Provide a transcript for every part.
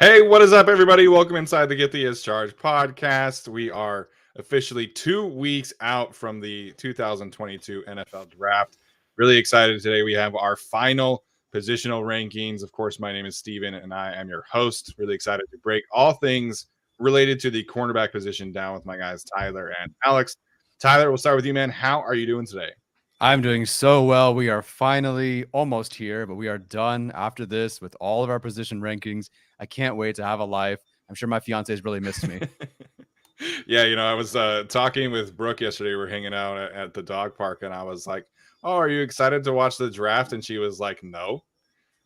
Hey, what is up, everybody? Welcome inside the Get the Is Charged podcast. We are officially 2 weeks out from the 2022 NFL Draft. Really excited today. We have our final positional rankings. Of course, my name is Steven, and I am your host. Really excited to break all things related to the cornerback position down with my guys, Tyler and Alex. Tyler, we'll start with you, man. How are you doing today? I'm doing so well. We are finally almost here, but we are done after this with all of our position rankings. I can't wait to have a life. I'm sure my fiance's really missed me. Yeah, I was talking with Brooke yesterday. We were hanging out at the dog park, and I was like, "Oh, are you excited to watch the draft?" And she was like, "No."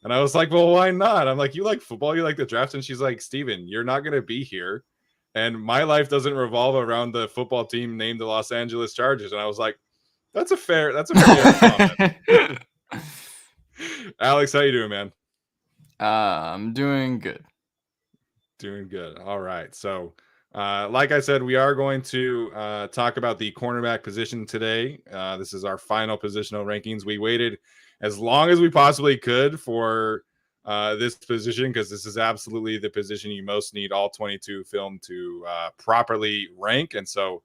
And I was like, "Well, why not?" I'm like, "You like football, you like the draft." And she's like, "Steven, you're not going to be here, and my life doesn't revolve around the football team named the Los Angeles Chargers." And I was like, that's a fair comment." Alex, how you doing, man? I'm doing good. Doing good. All right. So, like I said, we are going to talk about the cornerback position today. This is our final positional rankings. We waited as long as we possibly could for this position because this is absolutely the position you most need all 22 film to properly rank. And so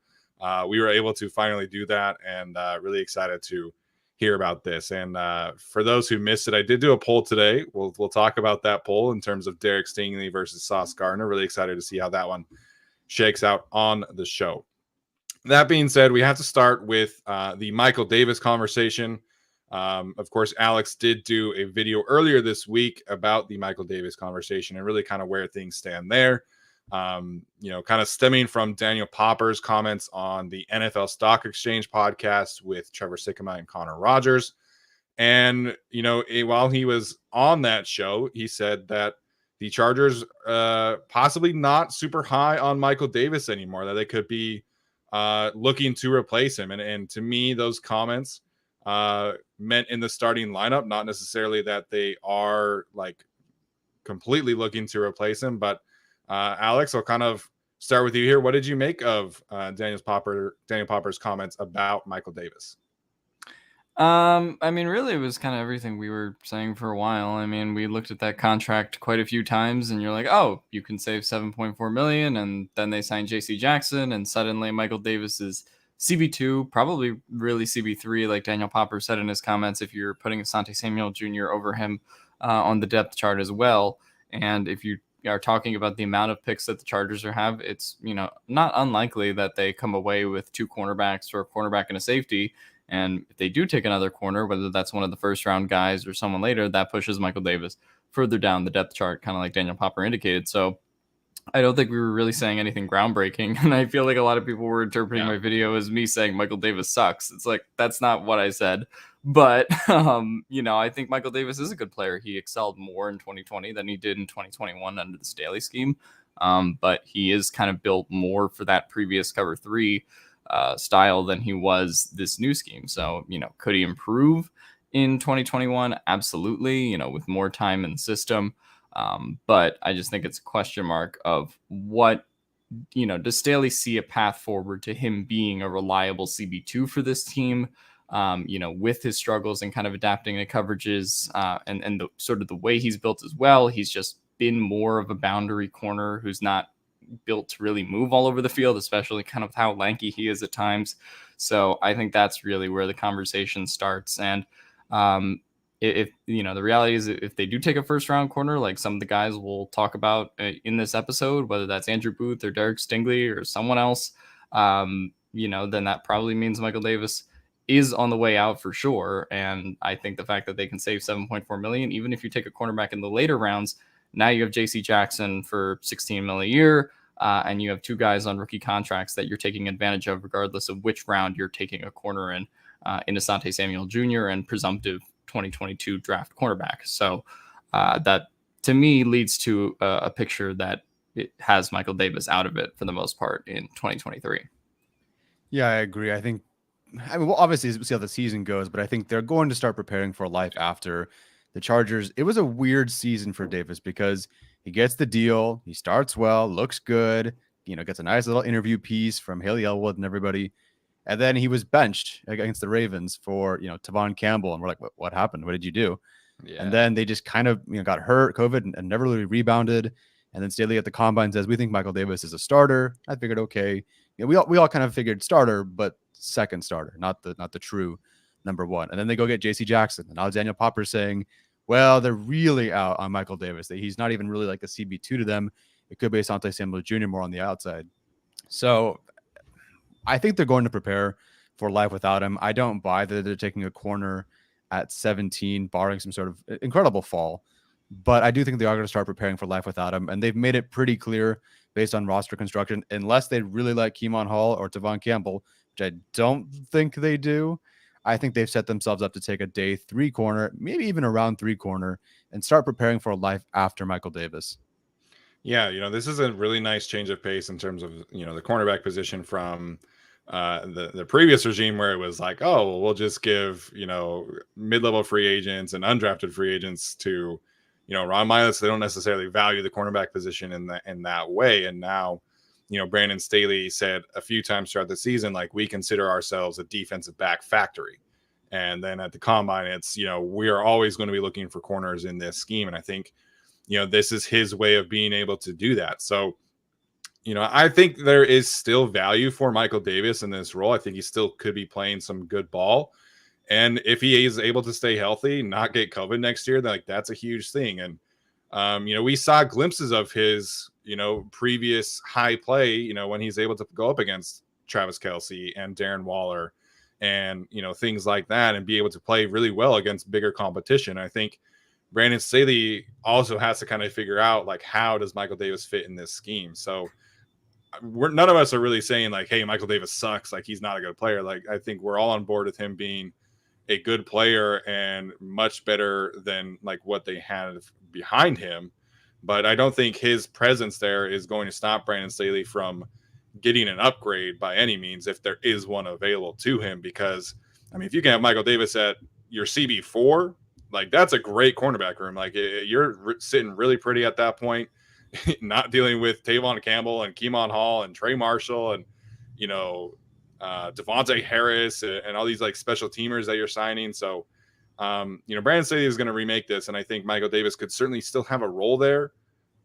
we were able to finally do that, and really excited to hear about this. And for those who missed it, I did do a poll today. We'll talk about that poll in terms of Derek Stingley versus Sauce Gardner. Really excited to see how that one shakes out on the show. That being said, we have to start with the Michael Davis conversation. Of course, Alex did do a video earlier this week about the Michael Davis conversation and really kind of where things stand there. Kind of stemming from Daniel Popper's comments on the NFL Stock Exchange podcast with Trevor Sikkema and Connor Rogers. And, while he was on that show, he said that the Chargers possibly not super high on Michael Davis anymore, that they could be looking to replace him. And to me, those comments meant in the starting lineup, not necessarily that they are like completely looking to replace him, but Alex, I'll kind of start with you here. What did you make of Daniel Popper's comments about Michael Davis? I mean, really, it was kind of everything we were saying for a while. I mean, we looked at that contract quite a few times, and you're like, oh, you can save $7.4 million, and then they signed J.C. Jackson, and suddenly Michael Davis is CB2, probably really CB3, like Daniel Popper said in his comments, if you're putting Asante Samuel Jr. over him on the depth chart as well. And if you are talking about the amount of picks that the Chargers have, it's, not unlikely that they come away with two cornerbacks or a cornerback and a safety. And if they do take another corner, whether that's one of the first round guys or someone later, that pushes Michael Davis further down the depth chart, kind of like Daniel Popper indicated. So I don't think we were really saying anything groundbreaking. And I feel like a lot of people were interpreting my video as me saying Michael Davis sucks. It's like, that's not what I said. But, I think Michael Davis is a good player. He excelled more in 2020 than he did in 2021 under the Staley scheme. But he is kind of built more for that previous cover three style than he was this new scheme. So, could he improve in 2021? Absolutely, with more time in the system. But I just think it's a question mark of what, does Staley see a path forward to him being a reliable CB2 for this team? With his struggles and kind of adapting to coverages and the sort of the way he's built as well. He's just been more of a boundary corner who's not built to really move all over the field, especially kind of how lanky he is at times. So I think that's really where the conversation starts. And if the reality is, if they do take a first round corner, like some of the guys we'll talk about in this episode, whether that's Andrew Booth or Derek Stingley or someone else, then that probably means Michael Davis is on the way out for sure. And I think the fact that they can save $7.4 million, even if you take a cornerback in the later rounds, now you have J.C. Jackson for $16 million a year, and you have two guys on rookie contracts that you're taking advantage of, regardless of which round you're taking a corner in Asante Samuel Jr. and presumptive 2022 draft cornerback. So that, to me, leads to a picture that it has Michael Davis out of it for the most part in 2023. Yeah, I agree. Well, obviously, we'll see how the season goes, but I think they're going to start preparing for life after the Chargers. It was a weird season for Davis because he gets the deal. He starts well, looks good, gets a nice little interview piece from Haley Elwood and everybody. And then he was benched against the Ravens for, Tavon Campbell. And we're like, what happened? What did you do? Yeah. And then they just kind of, got hurt, COVID, and never really rebounded. And then Staley at the combine says, we think Michael Davis is a starter. I figured, okay. You know, we all kind of figured starter, but second starter, not the true number one. And then they go get JC Jackson. And now Daniel Popper's saying, well, they're really out on Michael Davis. He's not even really like a CB2 to them. It could be Asante Samuel Jr. more on the outside. So I think they're going to prepare for life without him. I don't buy that they're taking a corner at 17, barring some sort of incredible fall. But I do think they are going to start preparing for life without him. And they've made it pretty clear based on roster construction, unless they really like Keemon Hall or Tavon Campbell, which I don't think they do. I think they've set themselves up to take a day 3 corner, maybe even a round 3 corner, and start preparing for life after Michael Davis. Yeah, this is a really nice change of pace in terms of, the cornerback position from the previous regime, where it was like, oh, well, we'll just give, mid-level free agents and undrafted free agents to, Ron Miles. They don't necessarily value the cornerback position in that way. And now, Brandon Staley said a few times throughout the season, like, we consider ourselves a defensive back factory. And then at the combine, it's, we are always going to be looking for corners in this scheme. And I think, this is his way of being able to do that. So, I think there is still value for Michael Davis in this role. I think he still could be playing some good ball. And if he is able to stay healthy, not get COVID next year, like, that's a huge thing. And, we saw glimpses of his, previous high play, when he's able to go up against Travis Kelce and Darren Waller and, things like that, and be able to play really well against bigger competition. I think Brandon Staley also has to kind of figure out, like, how does Michael Davis fit in this scheme? So none of us are really saying, like, hey, Michael Davis sucks, like, he's not a good player. Like, I think we're all on board with him being a good player and much better than, like, what they had behind him. But I don't think his presence there is going to stop Brandon Staley from getting an upgrade by any means, if there is one available to him. Because, I mean, if you can have Michael Davis at your CB4, like, that's a great cornerback room. Like, you're sitting really pretty at that point, not dealing with Tavon Campbell and Keemon Hall and Trey Marshall and, Devontae Harris and all these, like, special teamers that you're signing. So, Brandon Staley is going to remake this, and I think Michael Davis could certainly still have a role there.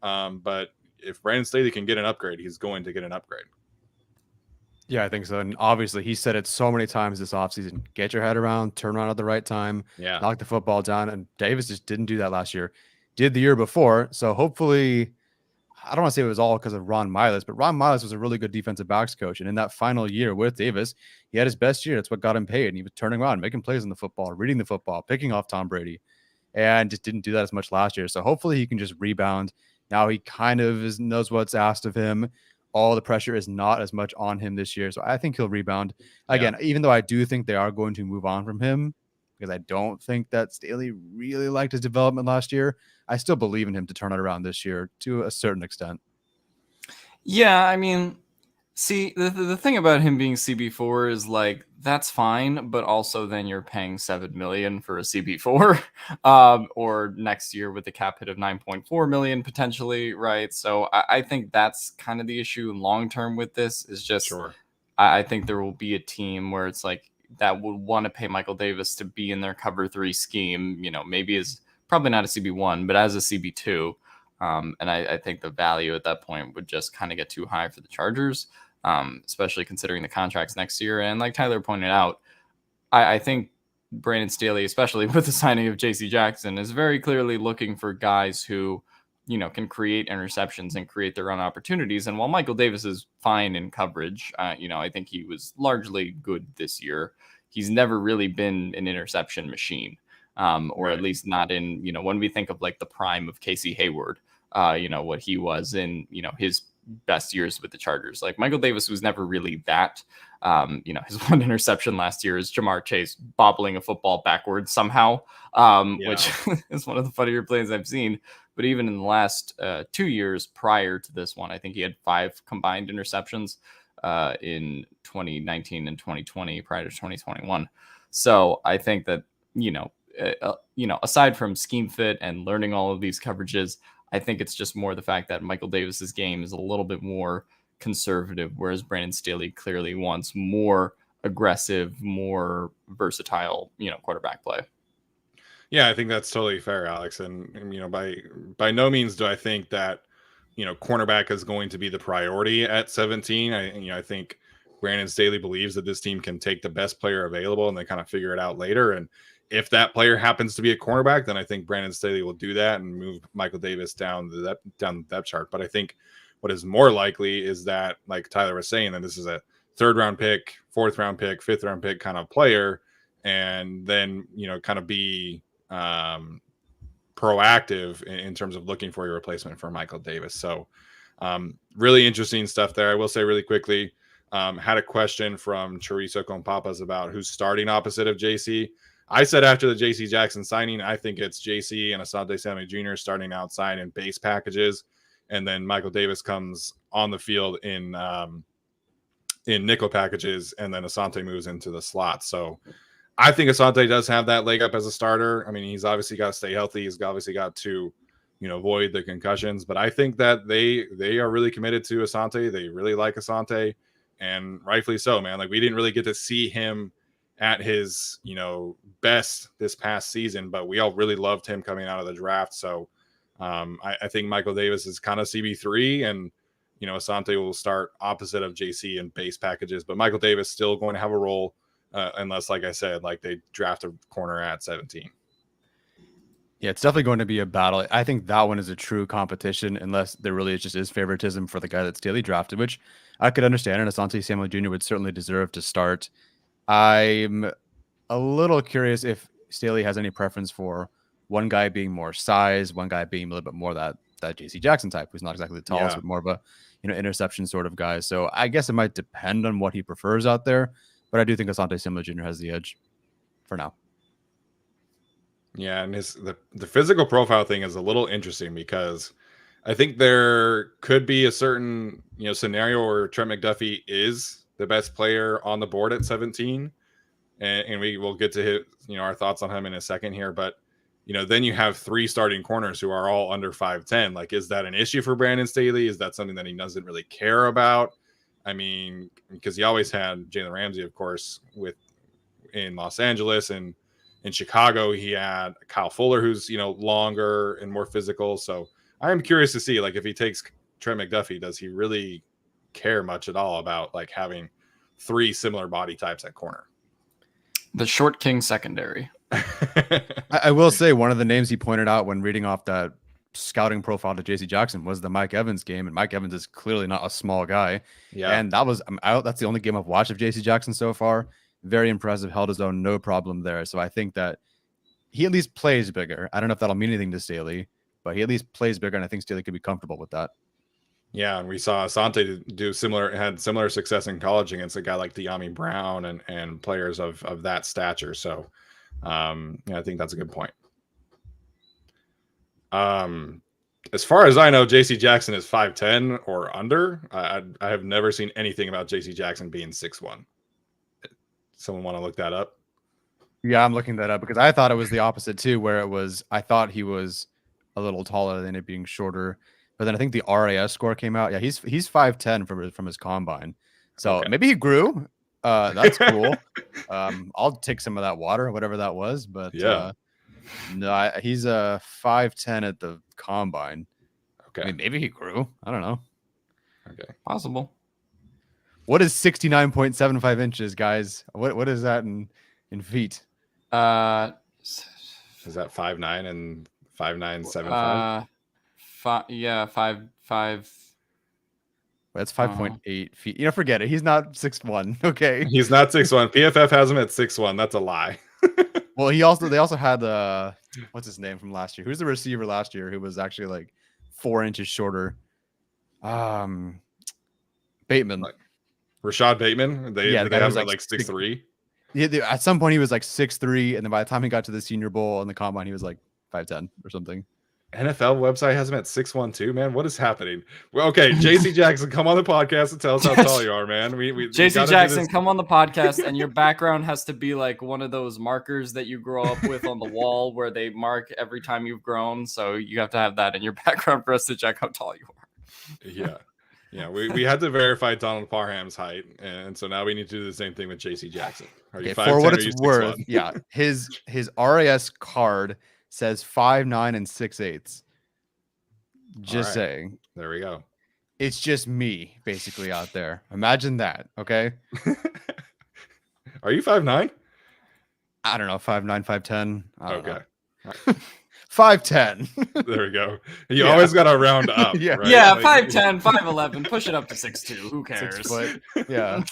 But if Brandon Staley can get an upgrade, he's going to get an upgrade. Yeah, I think so. And obviously, he said it so many times this offseason. Get your head around, turn around at the right time, knock the football down. And Davis just didn't do that last year. Did the year before. So hopefully, I don't want to say it was all because of Ron Miles, but Ron Miles was a really good defensive backs coach. And in that final year with Davis, he had his best year. That's what got him paid. And he was turning around, making plays on the football, reading the football, picking off Tom Brady, and just didn't do that as much last year. So hopefully he can just rebound. Now he kind of knows what's asked of him. All the pressure is not as much on him this year. So I think he'll rebound. Again, even though I do think they are going to move on from him, because I don't think that Staley really liked his development last year, I still believe in him to turn it around this year to a certain extent. Yeah, I mean, see, the thing about him being CB4 is, like, that's fine, but also then you're paying $7 million for a CB4, or next year with a cap hit of $9.4 million potentially, right? So I think that's kind of the issue long term with this. Is just, I think there will be a team where it's like that would want to pay Michael Davis to be in their cover 3 scheme. Maybe is probably not a CB1, but as a CB2. And I think the value at that point would just kind of get too high for the Chargers. Especially considering the contracts next year. And like Tyler pointed out, I think Brandon Staley, especially with the signing of JC Jackson, is very clearly looking for guys who, can create interceptions and create their own opportunities. And while Michael Davis is fine in coverage, I think he was largely good this year. He's never really been an interception machine, or at least not in, when we think of, like, the prime of Casey Hayward, what he was in, his best years with the Chargers. Like, Michael Davis was never really that. His one interception last year is Jamar Chase bobbling a football backwards somehow, which is one of the funnier plays I've seen. But even in the last 2 years prior to this one, I think he had 5 combined interceptions in 2019 and 2020 prior to 2021. So I think that, aside from scheme fit and learning all of these coverages, I think it's just more the fact that Michael Davis's game is a little bit more conservative, whereas Brandon Staley clearly wants more aggressive, more versatile, quarterback play. Yeah, I think that's totally fair, Alex. And by no means do I think that, cornerback is going to be the priority at 17. I think Brandon Staley believes that this team can take the best player available and they kind of figure it out later. And if that player happens to be a cornerback, then I think Brandon Staley will do that and move Michael Davis down the depth chart. But I think what is more likely is that, like Tyler was saying, that this is a 3rd round pick, 4th round pick, 5th round pick kind of player, and then kind of be proactive in terms of looking for your replacement for Michael Davis. So really interesting stuff there. I will say really quickly, had a question from Chorizo Compapas about who's starting opposite of JC. I said after the JC Jackson signing, I think it's JC and Asante Stingley Jr. starting outside in base packages, and then Michael Davis comes on the field in nickel packages, and then Asante moves into the slot. So I think Asante does have that leg up as a starter. I mean, he's obviously got to stay healthy. He's obviously got to, avoid the concussions. But I think that they are really committed to Asante. They really like Asante, and rightfully so, man. Like, we didn't really get to see him at his, best this past season, but we all really loved him coming out of the draft. So I think Michael Davis is kind of CB3, and Asante will start opposite of JC in base packages, but Michael Davis still going to have a role. Unless, like I said, like they draft a corner at 17. Yeah, it's definitely going to be a battle. I think that one is a true competition, unless there really just is favoritism for the guy that's Staley drafted, which I could understand. And Asante Samuel Jr. would certainly deserve to start. I'm a little curious if Staley has any preference for one guy being more size, one guy being a little bit more that JC Jackson type, who's not exactly the tallest, but more of a interception sort of guy. So I guess it might depend on what he prefers out there. But I do think Asante Samuel Jr. has the edge for now. Yeah, and the physical profile thing is a little interesting because I think there could be a certain scenario where Trent McDuffie is the best player on the board at 17, and we will get to hit our thoughts on him in a second here. But then you have 3 starting corners who are all under 5'10". Like, is that an issue for Brandon Staley? Is that something that he doesn't really care about? I mean, because he always had Jalen Ramsey, of course, in Los Angeles, and in Chicago, he had Kyle Fuller, who's longer and more physical. So I am curious to see, like, if he takes Trent McDuffie, does he really care much at all about like having 3 similar body types at corner? The short king secondary. I will say one of the names he pointed out when reading off that scouting profile to JC Jackson was the Mike Evans game, and Mike Evans is clearly not a small guy. Yeah, and that's the only game I've watched of JC Jackson so far. Very impressive, held his own, no problem there. So I think that he at least plays bigger. I don't know if that'll mean anything to Staley, but he at least plays bigger, and I think Staley could be comfortable with that. Yeah, and we saw Asante had similar success in college against a guy like De'Ami Brown and players of that stature. So I think that's a good point. As far as I know, JC Jackson is 5'10" or under. I have never seen anything about JC Jackson being 6'1". Someone want to look that up? Yeah, I'm looking that up because I thought it was the opposite too, where I thought he was a little taller than it being shorter. But then I think the RAS score came out. Yeah, he's 5'10" from his combine. So maybe he grew. That's cool. I'll take some of that water, whatever that was. But yeah. No, he's 5'10" at the combine. Okay. I mean, maybe he grew. I don't know. Okay. Possible. What is 69.75 inches, guys? What is that in feet? Is that 5'9" and 5'9", 7'5"? Yeah, 5'5". That's 5.8 feet. Forget it. He's not 6'1". Okay. He's not 6'1". PFF has him at 6'1". That's a lie. Well, they also had what's his name from last year? Who's the receiver last year who was actually like 4 inches shorter? Bateman. Rashad Bateman. They have him like 6'3". Yeah, at some point he was like 6'3", and then by the time he got to the Senior Bowl and the combine, he was like 5'10" or something. NFL website has him at 6'1" too, man. What is happening? Well, okay, JC Jackson, come on the podcast and tell us how tall you are, man. JC Jackson, come on the podcast, and your background has to be like one of those markers that you grow up with on the wall where they mark every time you've grown. So you have to have that in your background for us to check how tall you are. Yeah. We had to verify Donald Parham's height, and so now we need to do the same thing with JC Jackson. Are you 5'10" for what it's worth? 6'1"? Yeah, his RAS card says 5'9" and 6/8". Just saying. There we go. It's just me basically out there. Imagine that. Okay. Are you 5'9"? I don't know. 5'9", 5'10". I don't Okay. know. 5'10". There we go. You always got to round up. Yeah. Right? Yeah, Like, 5'10", 5'11", push it up to 6'2". Who 6 cares? foot. Yeah.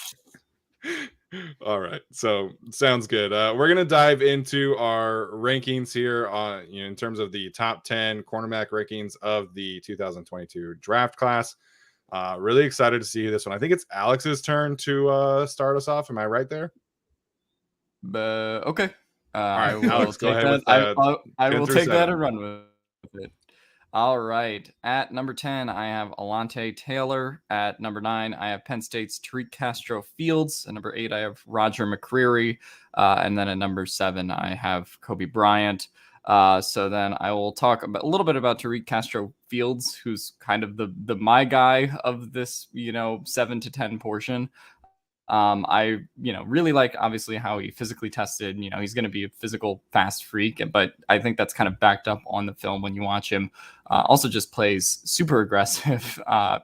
All right. So sounds good. We're going to dive into our rankings here on, in terms of the top 10 cornerback rankings of the 2022 draft class. Really excited to see this one. I think it's Alex's turn to start us off. Am I right there? Okay. right, I will Alex, go take ahead that. with, I 10 will through take that 7. and run with it. All right. At number 10, I have Alante Taylor. At number 9, I have Penn State's Tariq Castro Fields. At number 8, I have Roger McCreary. And then at number 7, I have Kobe Bryant. So then I will talk a little bit about Tariq Castro Fields, who's kind of the my guy of this, 7 to 10 portion. I really like obviously how he physically tested. He's going to be a physical fast freak, but I think that's kind of backed up on the film when you watch him. Also just plays super aggressive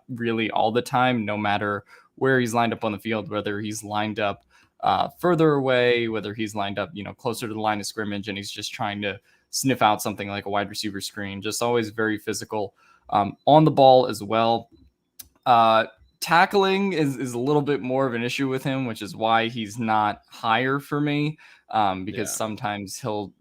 really all the time, no matter where he's lined up on the field, whether he's lined up further away, whether he's lined up closer to the line of scrimmage and he's just trying to sniff out something like a wide receiver screen. Just always very physical on the ball as well. Tackling is a little bit more of an issue with him, which is why he's not higher for me. Because sometimes he'll,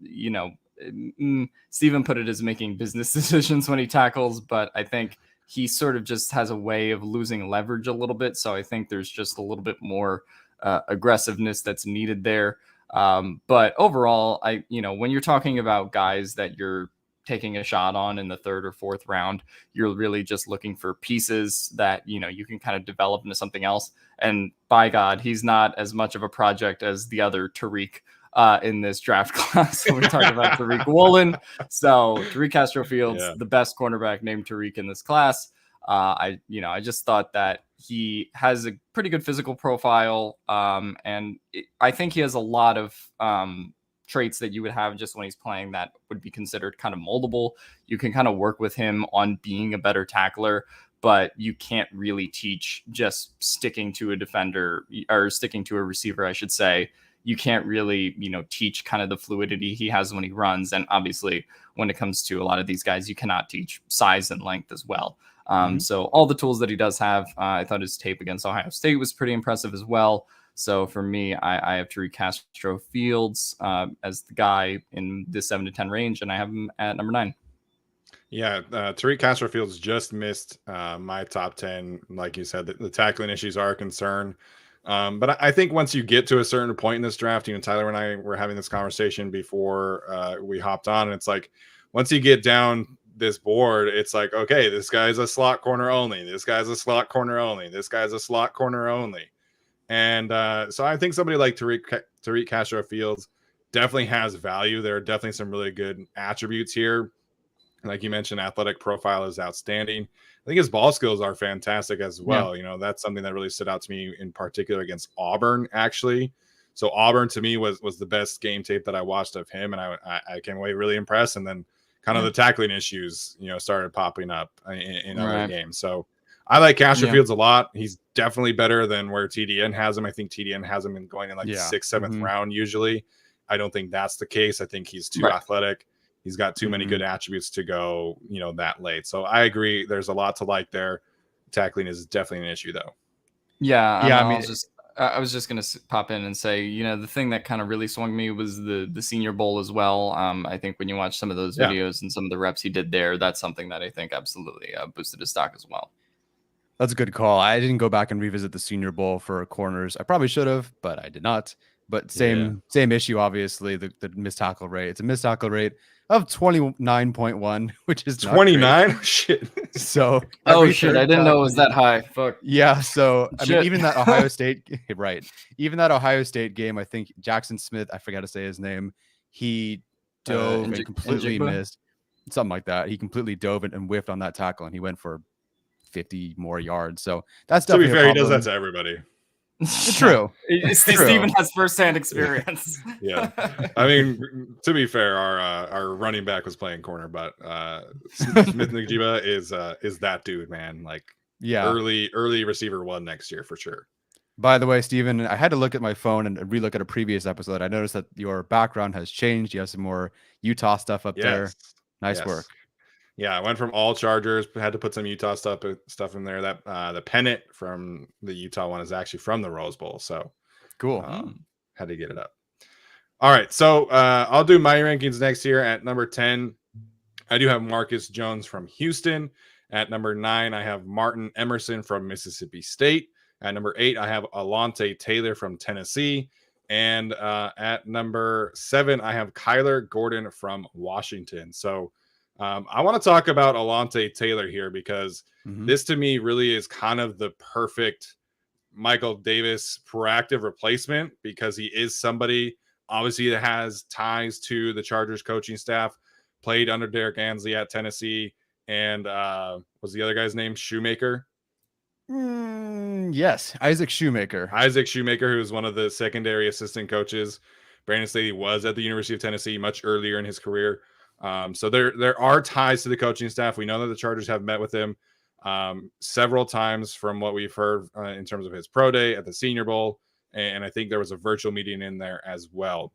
Steven put it as making business decisions when he tackles, but I think he sort of just has a way of losing leverage a little bit. So I think there's just a little bit more aggressiveness that's needed there. But overall, when you're talking about guys that you're taking a shot on in the 3rd or 4th round, you're really just looking for pieces that you can kind of develop into something else. And by God, he's not as much of a project as the other Tariq in this draft class. So we're talking about Tariq Woolen. So Tariq Castro Fields, the best cornerback named Tariq in this class. I just thought that he has a pretty good physical profile, and I think he has a lot of traits that you would have just when he's playing that would be considered kind of moldable. You can kind of work with him on being a better tackler, but you can't really teach just sticking to a defender or sticking to a receiver, I should say. You can't really, teach kind of the fluidity he has when he runs. And obviously when it comes to a lot of these guys, you cannot teach size and length as well. So all the tools that he does have, I thought his tape against Ohio State was pretty impressive as well. So for me, I have Tariq Castro Fields as the guy in the 7 to 10 range, and I have him at number 9. Yeah, Tariq Castro Fields just missed my top 10. Like you said, the tackling issues are a concern. But I think once you get to a certain point in this draft, Tyler and I were having this conversation before we hopped on, and it's like once you get down this board, it's like, okay, this guy's a slot corner only. This guy's a slot corner only. This guy's a slot corner only. And so I think somebody like Tariq Castro Fields definitely has value. There are definitely some really good attributes here. Like you mentioned, athletic profile is outstanding. I think his ball skills are fantastic as well. Yeah. That's something that really stood out to me in particular against Auburn, actually. So Auburn to me was the best game tape that I watched of him, and I came away really impressed. And then kind of the tackling issues, started popping up in other games. So I like Castro Fields a lot. He's definitely better than where TDN has him. I think TDN has him going in like the 6th, 7th round usually. I don't think that's the case. I think he's too athletic. He's got too many good attributes to go, that late. So I agree. There's a lot to like there. Tackling is definitely an issue, though. Yeah. I was just going to pop in and say, the thing that kind of really swung me was the Senior Bowl as well. I think when you watch some of those videos and some of the reps he did there, that's something that I think absolutely boosted his stock as well. That's a good call. I didn't go back and revisit the Senior Bowl for corners. I probably should have, but I did not. But same issue, obviously, the missed tackle rate. It's a missed tackle rate of 29.1, which is 29. Shit. So I didn't know it was that high. Fuck. Yeah. So I mean, even that Ohio State, even that Ohio State game, I think Jackson Smith, I forgot to say his name, he dove and completely missed, something like that. He completely dove and whiffed on that tackle, and he went for 50 more yards. So that's definitely to be fair, he does that to everybody. True. Steven has firsthand experience. Yeah. I mean, to be fair, our running back was playing corner, but Smith-Njigba is that dude, man. Like, Yeah. early receiver 1 next year for sure. By the way, Steven, I had to look at my phone and relook at a previous episode. I noticed that your background has changed. You have some more Utah stuff up there. Nice work. Yeah, I went from all Chargers, had to put some Utah stuff in there. That the pennant from the Utah one is actually from the Rose Bowl, so cool. Had to get it up. All right, so I'll do my rankings next year. At number 10, I do have Marcus Jones from Houston. At number 9, I have Martin Emerson from Mississippi State. At number 8, I have Alontae Taylor from Tennessee. And at number 7, I have Kyler Gordon from Washington. So I want to talk about Alontae Taylor here because this to me really is kind of the perfect Michael Davis proactive replacement, because he is somebody obviously that has ties to the Chargers coaching staff, played under Derek Ansley at Tennessee, and was the other guy's name Shoemaker? Yes, Isaac Shoemaker. Isaac Shoemaker, who is one of the secondary assistant coaches. Brandon Staley was at the University of Tennessee much earlier in his career. So there are ties to the coaching staff. We know that the Chargers have met with him several times from what we've heard in terms of his pro day at the Senior Bowl. And I think there was a virtual meeting in there as well.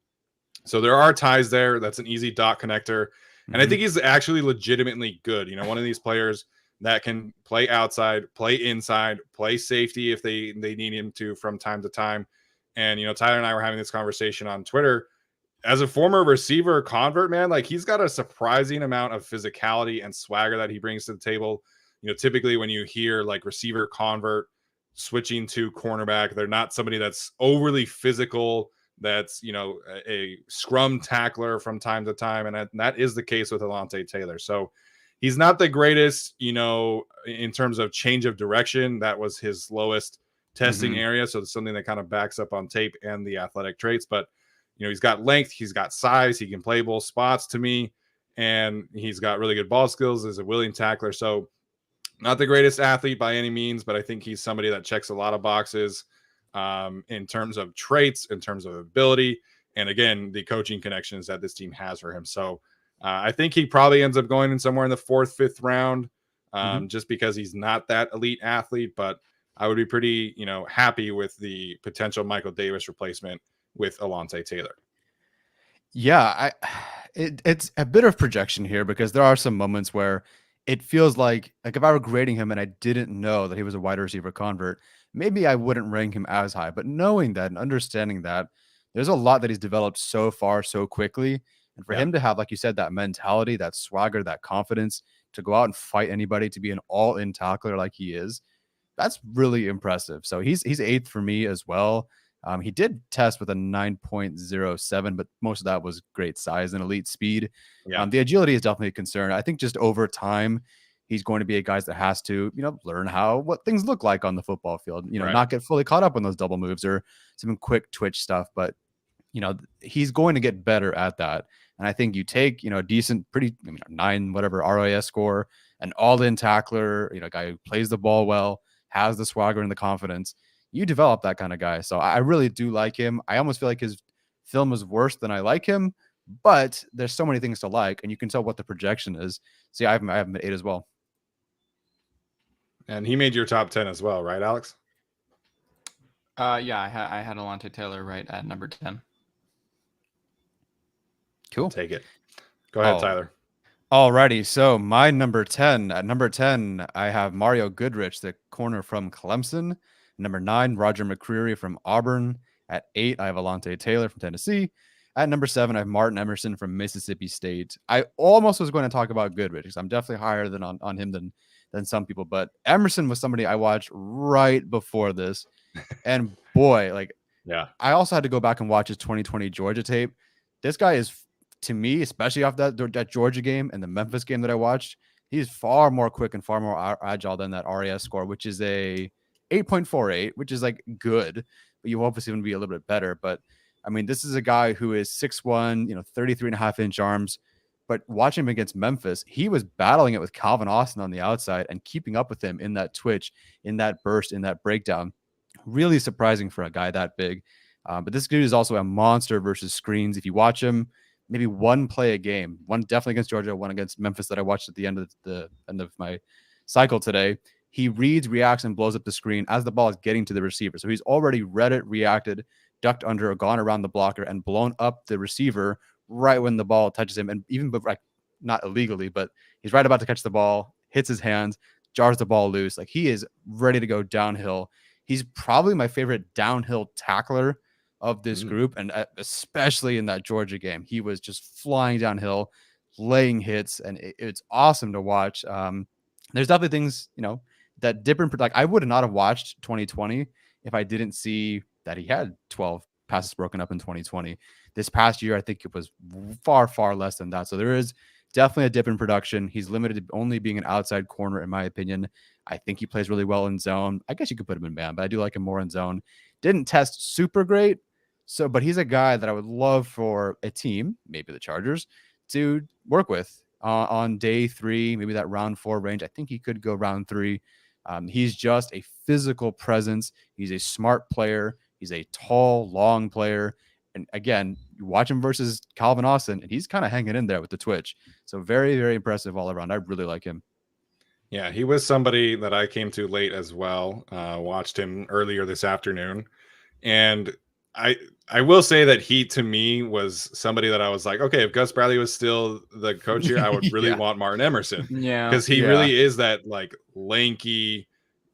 So there are ties there. That's an easy dot connector. And I think he's actually legitimately good. You know, one of these players that can play outside, play inside, play safety if they need him to from time to time. And, you know, Tyler and I were having this conversation on Twitter. As a former receiver convert, man, like he's got a surprising amount of physicality and swagger that he brings to the table. You know, typically when you hear like receiver convert switching to cornerback, they're not somebody that's overly physical, that's, you know, a scrum tackler from time to time. And that is the case with Alontae Taylor. So he's not the greatest, you know, in terms of change of direction. That was his lowest testing area. So it's something that kind of backs up on tape and the athletic traits. But, you know, he's got length, he's got size, he can play both spots to me, and he's got really good ball skills as a willing tackler. So not the greatest athlete by any means, but I think he's somebody that checks a lot of boxes in terms of traits, in terms of ability, and again, the coaching connections that this team has for him. So I think he probably ends up going in somewhere in the 4th, 5th round, just because he's not that elite athlete. But I would be pretty, you know, happy with the potential Michael Davis replacement with Alontae Taylor. Yeah, it's a bit of projection here because there are some moments where it feels like if I were grading him and I didn't know that he was a wide receiver convert, maybe I wouldn't rank him as high. But knowing that and understanding that, there's a lot that he's developed so far so quickly. And for him to have, like you said, that mentality, that swagger, that confidence to go out and fight anybody, to be an all-in tackler like he is, that's really impressive. So he's 8th for me as well. He did test with a 9.07, but most of that was great size and elite speed. The agility is definitely a concern. I think just over time, he's going to be a guy that has to, you know, learn what things look like on the football field, you know, not get fully caught up on those double moves or some quick twitch stuff. But, you know, he's going to get better at that. And I think you take, you know, a decent, pretty 9, whatever ROAS score, an all-in tackler, you know, a guy who plays the ball well, has the swagger and the confidence. You develop that kind of guy. So I really do like him. I almost feel like his film is worse than I like him, but there's so many things to like, and you can tell what the projection is. See, I have him at 8 as well. And he made your top 10 as well, right, Alex? Yeah, I had Alontae Taylor right at number 10. Cool. Take it. Go ahead, Tyler. Alrighty. So my number 10, at number 10, I have Mario Goodrich, the corner from Clemson. Number 9, Roger McCreary from Auburn. At 8, I have Alontae Taylor from Tennessee. At number 7, I have Martin Emerson from Mississippi State. I almost was going to talk about Goodrich because I'm definitely higher than on him than some people. But Emerson was somebody I watched right before this. And boy, like, I also had to go back and watch his 2020 Georgia tape. This guy is, to me, especially off that Georgia game and the Memphis game that I watched, he's far more quick and far more agile than that RAS score, which is a 8.48, which is like good, but you obviously want to be a little bit better. But I mean, this is a guy who is 6'1", 33.5-inch arms. But watching him against Memphis, he was battling it with Calvin Austin on the outside and keeping up with him in that twitch, in that burst, in that breakdown. really surprising for a guy that big. But this dude is also a monster versus screens. If you watch him, maybe one play a game, one definitely against Georgia, one against Memphis that I watched at the end of my cycle today. He reads, reacts, and blows up the screen as the ball is getting to the receiver. So he's already read it, reacted, ducked under, or gone around the blocker, and blown up the receiver right when the ball touches him. And even like not illegally, but he's right about to catch the ball, hits his hands, jars the ball loose. Like he is ready to go downhill. He's probably my favorite downhill tackler of this group, and especially in that Georgia game, he was just flying downhill, laying hits, and it's awesome to watch. There's definitely things, that different. Like I would not have watched 2020 if I didn't see that he had 12 passes broken up in 2020. This past year, I think it was far, far less than that. So there is definitely a dip in production. He's limited to only being an outside corner, in my opinion. I think he plays really well in zone. I guess you could put him in man, but I do like him more in zone. Didn't test super great. So, but he's a guy that I would love for a team, maybe the Chargers, to work with on day 3, maybe that round 4 range. I think he could go round 3. He's just a physical presence. He's a smart player. He's a tall, long player. And again, you watch him versus Calvin Austin, and he's kind of hanging in there with the twitch. So very, very impressive all around. I really like him. Yeah, he was somebody that I came to late as well. Watched him earlier this afternoon. And I will say that he, to me, was somebody that I was like, okay, if Gus Bradley was still the coach here, I would really want Martin Emerson. Yeah. Because he really is that like lanky,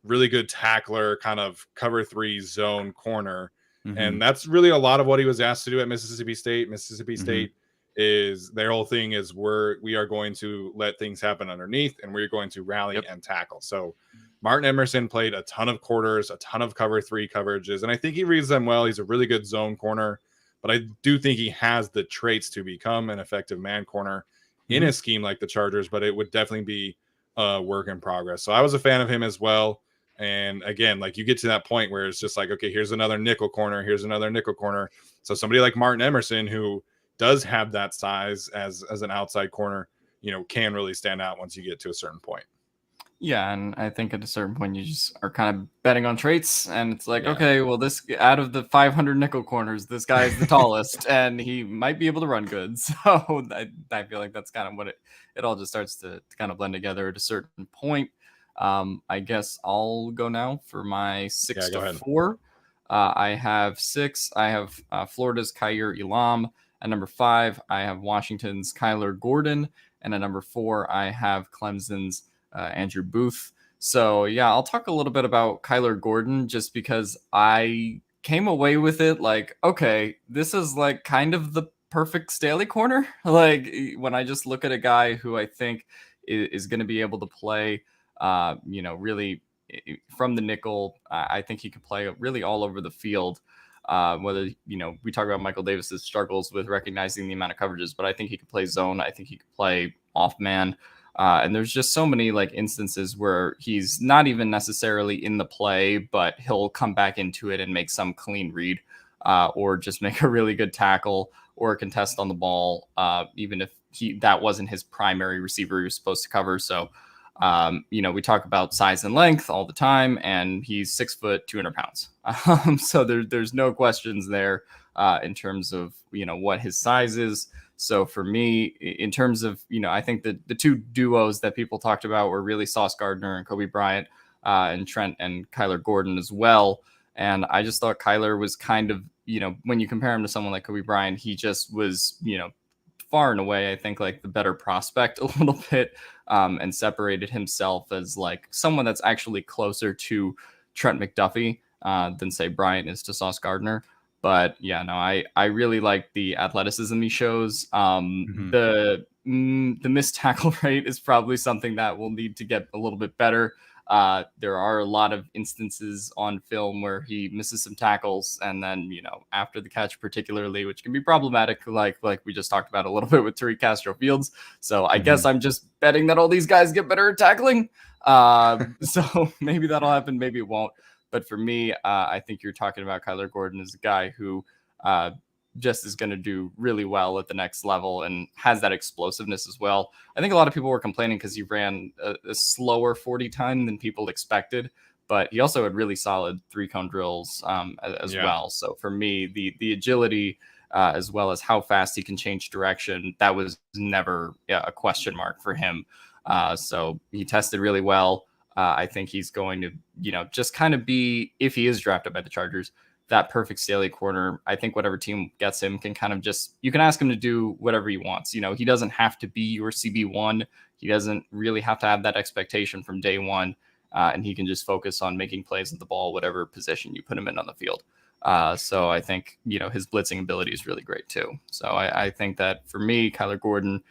really good tackler, kind of cover 3 zone corner. And that's really a lot of what he was asked to do at Mississippi State. Mississippi State is their whole thing is we are going to let things happen underneath and we're going to rally and tackle. So Martin Emerson played a ton of quarters, a ton of cover 3 coverages, and I think he reads them well. He's a really good zone corner, but I do think he has the traits to become an effective man corner in a scheme like the Chargers, but it would definitely be a work in progress. So I was a fan of him as well. And again, like you get to that point where it's just like, okay, here's another nickel corner. Here's another nickel corner. So somebody like Martin Emerson, who does have that size as an outside corner, can really stand out once you get to a certain point. Yeah, and I think at a certain point you just are kind of betting on traits, and it's like, okay, well, this out of the 500 nickel corners, this guy is the tallest, and he might be able to run good. So I feel like that's kind of what it all just starts to kind of blend together at a certain point. I guess I'll go now for my 6 to 4. I have 6. I have Florida's Kaiir Elam. At number 5, I have Washington's Kyler Gordon. And at number 4, I have Clemson's Andrew Booth. So, yeah, I'll talk a little bit about Kyler Gordon just because I came away with it like, okay, this is like kind of the perfect Staley corner. Like when I just look at a guy who I think is going to be able to play, really from the nickel. I think he could play really all over the field. Whether, we talk about Michael Davis's struggles with recognizing the amount of coverages, but I think he could play zone. I think he could play off man. And there's just so many like instances where he's not even necessarily in the play, but he'll come back into it and make some clean read, or just make a really good tackle or a contest on the ball, even if that wasn't his primary receiver he was supposed to cover. So, we talk about size and length all the time, and he's 6 foot, 200 pounds. So there's no questions there in terms of, what his size is. So for me, in terms of, I think that the 2 duos that people talked about were really Sauce Gardner and Kobe Bryant, and Trent and Kyler Gordon as well. And I just thought Kyler was kind of, when you compare him to someone like Kobe Bryant, he just was, far and away, I think, like the better prospect a little bit, and separated himself as like someone that's actually closer to Trent McDuffie than say Bryant is to Sauce Gardner. But yeah, no, I really like the athleticism he shows. The missed tackle rate is probably something that will need to get a little bit better. There are a lot of instances on film where he misses some tackles, and then, after the catch particularly, which can be problematic, like we just talked about a little bit with Tariq Castro Fields. So I guess I'm just betting that all these guys get better at tackling. So maybe that'll happen, maybe it won't. But for me, I think you're talking about Kyler Gordon as a guy who just is going to do really well at the next level and has that explosiveness as well. I think a lot of people were complaining because he ran a slower 40 time than people expected, but he also had really solid 3-cone drills as well. So for me, the agility as well as how fast he can change direction, that was never a question mark for him. So he tested really well. I think he's going to, just kind of be, if he is drafted by the Chargers, that perfect Staley corner. I think whatever team gets him can kind of just, you can ask him to do whatever he wants. He doesn't have to be your CB1. He doesn't really have to have that expectation from day one. And he can just focus on making plays with the ball, whatever position you put him in on the field. So I think, his blitzing ability is really great too. So I think that for me, Kyler Gordon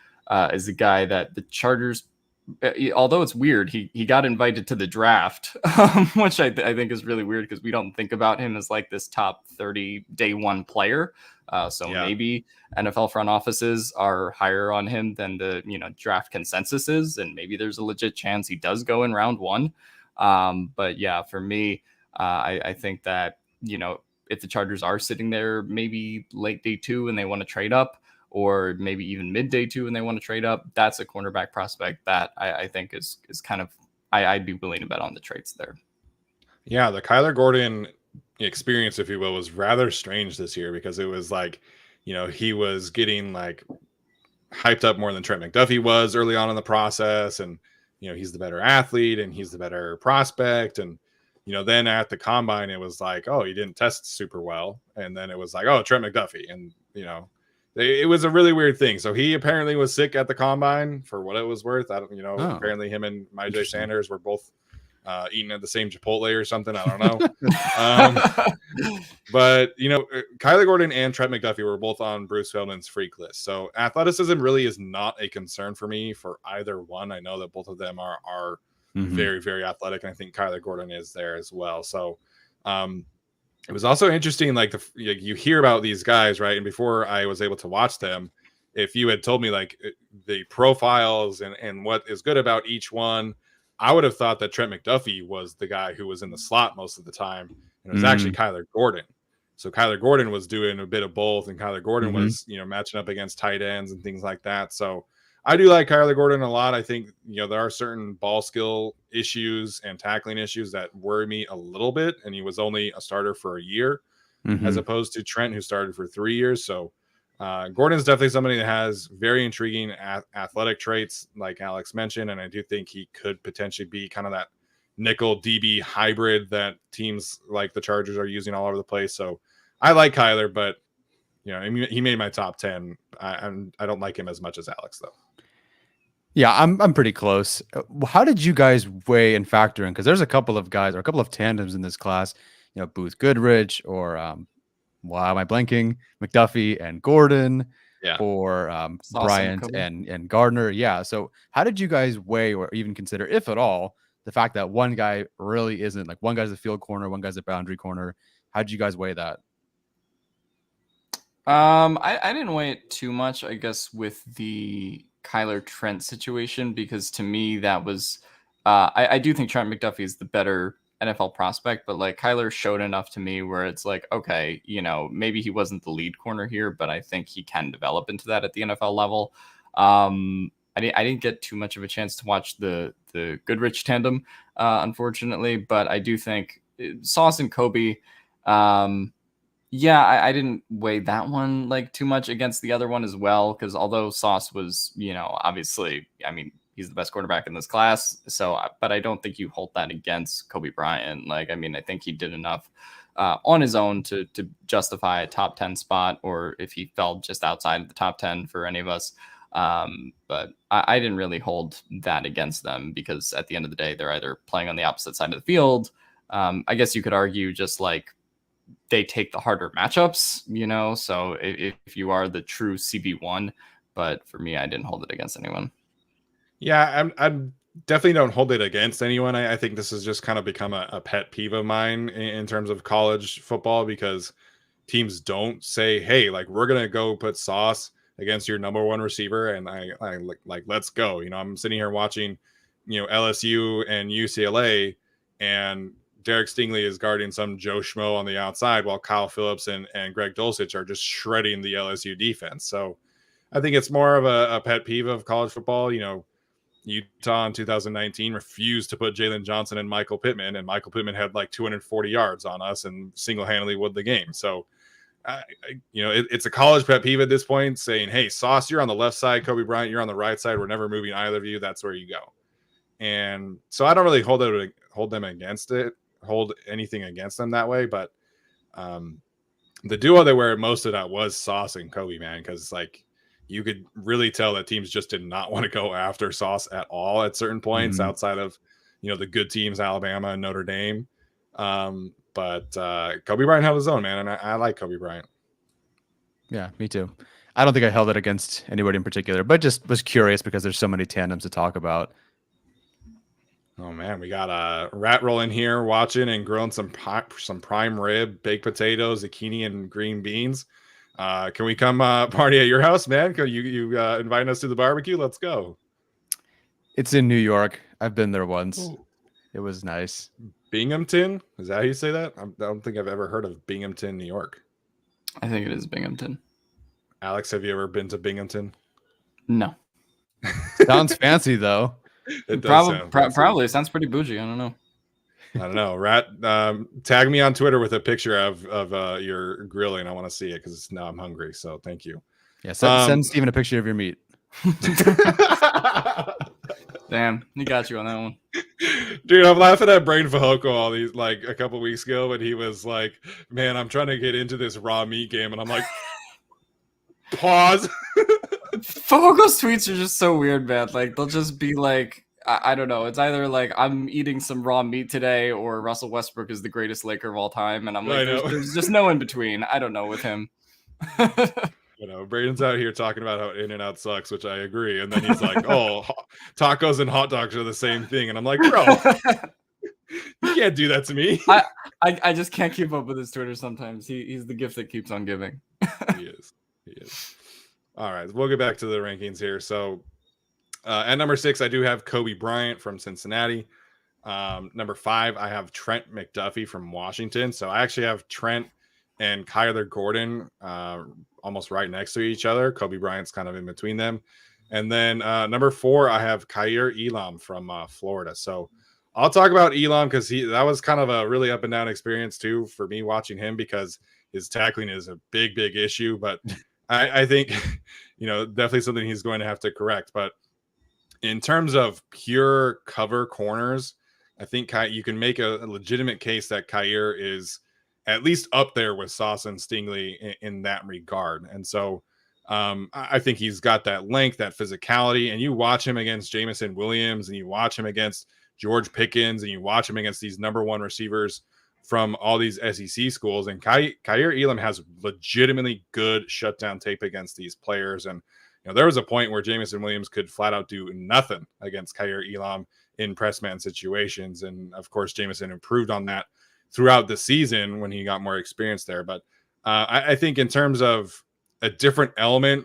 is the guy that the Chargers, although it's weird, he got invited to the draft, which I think is really weird because we don't think about him as like this top 30 day one player. Maybe NFL front offices are higher on him than the draft consensus is, and maybe there's a legit chance he does go in round one. But yeah, for me, I think that if the Chargers are sitting there maybe late day 2 and they want to trade up, or maybe even mid day 2 and they want to trade up, that's a cornerback prospect that I think is kind of, I'd be willing to bet on the traits there. Yeah, the Kyler Gordon experience, if you will, was rather strange this year because it was like, he was getting like hyped up more than Trent McDuffie was early on in the process. And, he's the better athlete and he's the better prospect. And, then at the combine, it was like, oh, he didn't test super well. And then it was like, oh, Trent McDuffie. And, it was a really weird thing. So he apparently was sick at the combine for what it was worth. I don't, apparently him and Myjai Sanders were both eating at the same Chipotle or something. I don't know. But, Kyler Gordon and Trent McDuffie were both on Bruce Feldman's freak list. So athleticism really is not a concern for me for either one. I know that both of them are very, very athletic. And I think Kyler Gordon is there as well. So, it was also interesting, like you hear about these guys, right? And before I was able to watch them, if you had told me like the profiles and what is good about each one, I would have thought that Trent McDuffie was the guy who was in the slot most of the time. And it was actually Kyler Gordon. So Kyler Gordon was doing a bit of both, and Kyler Gordon was, matching up against tight ends and things like that. So I do like Kyler Gordon a lot. I think, there are certain ball skill issues and tackling issues that worry me a little bit. And he was only a starter for a year as opposed to Trent, who started for 3 years. So Gordon's definitely somebody that has very intriguing athletic traits, like Alex mentioned. And I do think he could potentially be kind of that nickel DB hybrid that teams like the Chargers are using all over the place. So I like Kyler, but he made my top 10. I don't like him as much as Alex, though. Yeah, I'm pretty close. How did you guys weigh and factor in? Because there's a couple of guys or a couple of tandems in this class, Booth Goodrich or why am I blanking? McDuffie and Gordon, or Bryant and Gardner. Yeah. So how did you guys weigh or even consider, if at all, the fact that one guy really isn't, like one guy's a field corner, one guy's a boundary corner? How did you guys weigh that? I didn't weigh it too much, I guess, with the Kyler Trent situation, because to me that was I do think Trent McDuffie is the better NFL prospect, but like Kyler showed enough to me where it's like, okay, maybe he wasn't the lead corner here, but I think he can develop into that at the NFL level. I didn't get too much of a chance to watch the Goodrich tandem, unfortunately, but I do think Sauce and Kobe, I didn't weigh that one like too much against the other one as well, because although Sauce was, obviously, I mean, he's the best quarterback in this class. So, but I don't think you hold that against Kobe Bryant. Like, I mean, I think he did enough on his own to justify a top 10 spot, or if he fell just outside of the top 10 for any of us. But I didn't really hold that against them, because at the end of the day, they're either playing on the opposite side of the field. I guess you could argue just like they take the harder matchups, so if you are the true CB1, but for me, I didn't hold it against anyone. Yeah, I'm definitely don't hold it against anyone. I think this has just kind of become a pet peeve of mine in terms of college football, because teams don't say, hey, like, we're going to go put Sauce against your number one receiver. And I like, let's go. I'm sitting here watching, LSU and UCLA, and Derek Stingley is guarding some Joe Schmo on the outside, while Kyle Phillips and Greg Dulcich are just shredding the LSU defense. So I think it's more of a pet peeve of college football. Utah in 2019 refused to put Jalen Johnson and Michael Pittman, and Michael Pittman had like 240 yards on us and single-handedly won the game. So, it's a college pet peeve at this point, saying, "Hey, Sauce, you're on the left side. Kobe Bryant, you're on the right side. We're never moving either of you. That's where you go." And so I don't really hold anything against them that way, but the duo that were most of that was Sauce and Kobe, man, because like you could really tell that teams just did not want to go after Sauce at all at certain points outside of the good teams, Alabama and Notre Dame. But Kobe Bryant held his own, man, and I like Kobe Bryant. Yeah, me too. I don't think I held it against anybody in particular, but just was curious because there's so many tandems to talk about. Oh man, we got a rat roll in here watching and grilling some prime rib, baked potatoes, zucchini, and green beans. Can we come party at your house, man? Can you invite us to the barbecue? Let's go. It's in New York. I've been there once. Ooh. It was nice. Binghamton? Is that how you say that? I don't think I've ever heard of Binghamton, New York. I think it is Binghamton. Alex, have you ever been to Binghamton? No. Sounds fancy though. It does probably sounds pretty bougie. I don't know. I don't know. Rat, tag me on Twitter with a picture of your grilling. I want to see it because now I'm hungry. So thank you. Yeah, send Steven a picture of your meat. Damn, he got you on that one. Dude, I'm laughing at Brain Fahoko all these like a couple weeks ago when he was like, "Man, I'm trying to get into this raw meat game," and I'm like, pause. Fahoko's tweets are just so weird, man. Like they'll just be like, I don't know. It's either like I'm eating some raw meat today, or Russell Westbrook is the greatest Laker of all time, and I'm like, there's just no in between. I don't know with him. Braden's out here talking about how In-N-Out sucks, which I agree. And then he's like, "Oh, tacos and hot dogs are the same thing." And I'm like, bro, you can't do that to me. I just can't keep up with his Twitter sometimes. He's the gift that keeps on giving. He is. All right, we'll get back to the rankings here. So at number 6, I do have Kobe Bryant from Cincinnati. Number 5, I have Trent McDuffie from Washington. So I actually have Trent and Kyler Gordon almost right next to each other. Kobe Bryant's kind of in between them. And then number 4, I have Kaiir Elam from Florida. So I'll talk about Elam because that was kind of a really up and down experience too for me watching him, because his tackling is a big issue. But I think, definitely something he's going to have to correct. But in terms of pure cover corners, I think you can make a legitimate case that Kaiir is at least up there with Sauce and Stingley in that regard. And so I think he's got that length, that physicality, and you watch him against Jamison Williams, and you watch him against George Pickens, and you watch him against these number 1 receivers from all these SEC schools. And Kaiir Elam has legitimately good shutdown tape against these players. And there was a point where Jamison Williams could flat out do nothing against Kaiir Elam in press man situations. And of course, Jamison improved on that throughout the season when he got more experience there. But I think in terms of a different element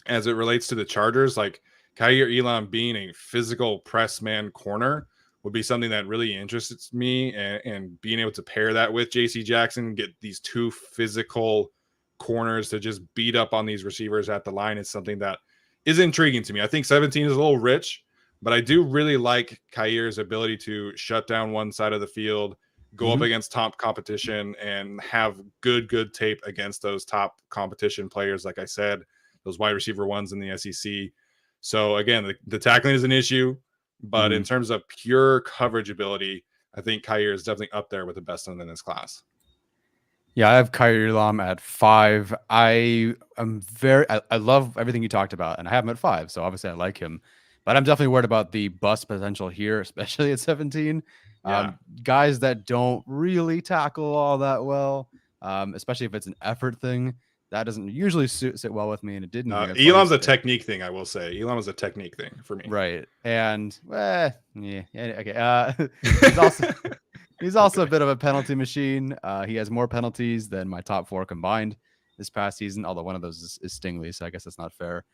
as it relates to the Chargers, like Kaiir Elam being a physical press man corner would be something that really interests me, and being able to pair that with JC Jackson, get these 2 physical corners to just beat up on these receivers at the line is something that is intriguing to me. I think 17 is a little rich, but I do really like Kaiir's ability to shut down one side of the field, go up against top competition, and have good tape against those top competition players. Like I said, those wide receiver ones in the SEC. So again, the tackling is an issue, but in terms of pure coverage ability, I think Kaiir is definitely up there with the best in this class. Yeah, I have Kaiir Elam at 5. I love everything you talked about, and I have him at 5, so obviously I like him. But I'm definitely worried about the bust potential here, especially at 17. Yeah. Guys that don't really tackle all that well, especially if it's an effort thing, that doesn't usually sit well with me, and it didn't. Elam's a technique thing, I will say. Elam is a technique thing for me. Right. And, okay. He's also a bit of a penalty machine. He has more penalties than my top 4 combined this past season, although one of those is Stingley, so I guess that's not fair.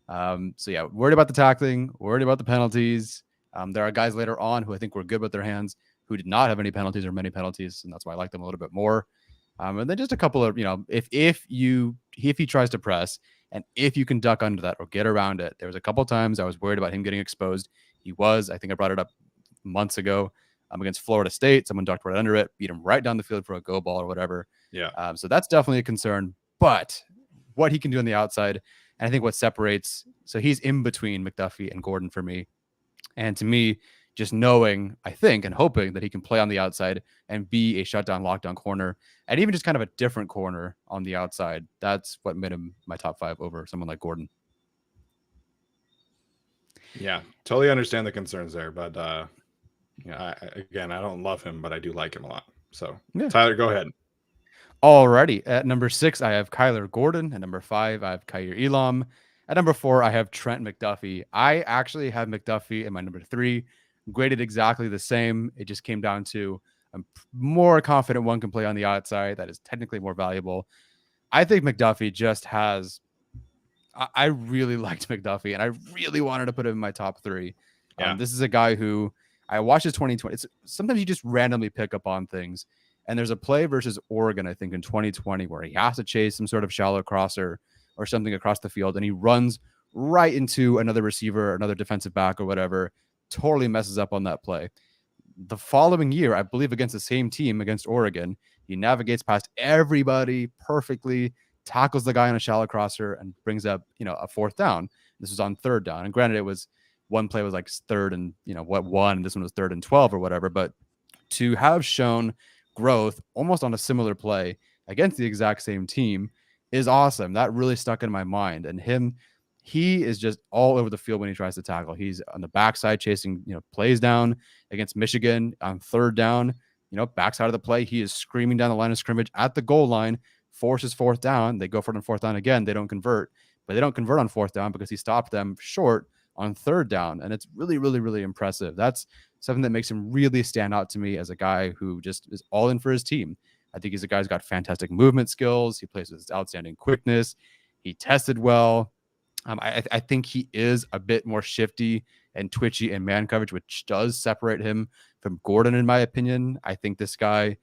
So yeah, worried about the tackling, worried about the penalties. There are guys later on who I think were good with their hands who did not have any penalties or many penalties, and that's why I like them a little bit more. And then just a couple of, if he tries to press, And if you can duck under that or get around it, there was a couple times I was worried about him getting exposed. He was. I think I brought it up months ago against Florida State. Someone ducked right under it, beat him right down the field for a go ball or whatever. Yeah. So that's definitely a concern. But what he can do on the outside, and I think what separates, so he's in between McDuffie and Gordon for me. And to me, just knowing, I think, and hoping that he can play on the outside and be a shutdown, lockdown corner, and even just kind of a different corner on the outside, that's what made him my top 5 over someone like Gordon. Yeah, totally understand the concerns there, but again, I don't love him, but I do like him a lot. So, yeah. Tyler, go ahead. Alrighty, at number 6, I have Kyler Gordon. At number 5, I have Kaiir Elam. At number 4, I have Trent McDuffie. I actually have McDuffie in my number 3, graded exactly the same. It just came down to I'm more confident one can play on the outside. That is technically more valuable. I think McDuffie just has. I really liked McDuffie, and I really wanted to put him in my top 3. Yeah. This is a guy who I watched his 2020. Sometimes you just randomly pick up on things. And there's a play versus Oregon, I think, in 2020 where he has to chase some sort of shallow crosser or something across the field, and he runs right into another receiver, another defensive back or whatever, totally messes up on that play. The following year, I believe against the same team, against Oregon, he navigates past everybody perfectly, tackles the guy on a shallow crosser, and brings up, a 4th down. This was on 3rd down. And granted, it was one play was like 3rd and, 1, and this one was 3rd and 12 or whatever. But to have shown growth almost on a similar play against the exact same team is awesome. That really stuck in my mind. And he is just all over the field when he tries to tackle. He's on the backside chasing, plays down against Michigan on 3rd down, backside of the play. He is screaming down the line of scrimmage at the goal line, forces 4th down. They go for it on 4th down again. They don't convert, but they don't convert on 4th down because he stopped them short on 3rd down. And it's really, really, really impressive. That's something that makes him really stand out to me as a guy who just is all in for his team. I think he's a guy who's got fantastic movement skills. He plays with outstanding quickness. He tested well. I think he is a bit more shifty and twitchy in man coverage, which does separate him from Gordon, in my opinion. I think this guy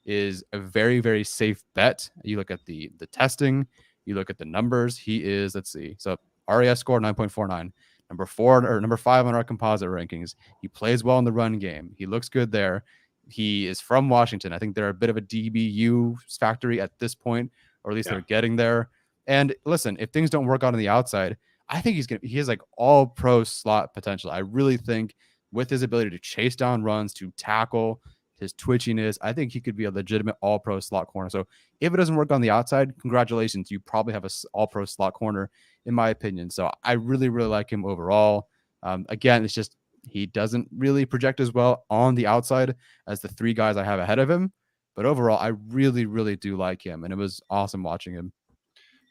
is a very, very safe bet. You look at the testing, you look at the numbers. He is, let's see. So RAS score 9.49. Number 4 or number 5 on our composite rankings. He plays well in the run game. He looks good there. He is from Washington. I think they're a bit of a DBU factory at this point, or at least they're getting there. And listen, if things don't work out on the outside, I think he has like all pro slot potential. I really think with his ability to chase down runs, to tackle, his twitchiness, I think he could be a legitimate all pro slot corner. So if it doesn't work on the outside, congratulations. You probably have a all pro slot corner, in my opinion. So I really, really like him overall. Again, it's just he doesn't really project as well on the outside as the 3 guys I have ahead of him. But overall, I really, really do like him. And it was awesome watching him.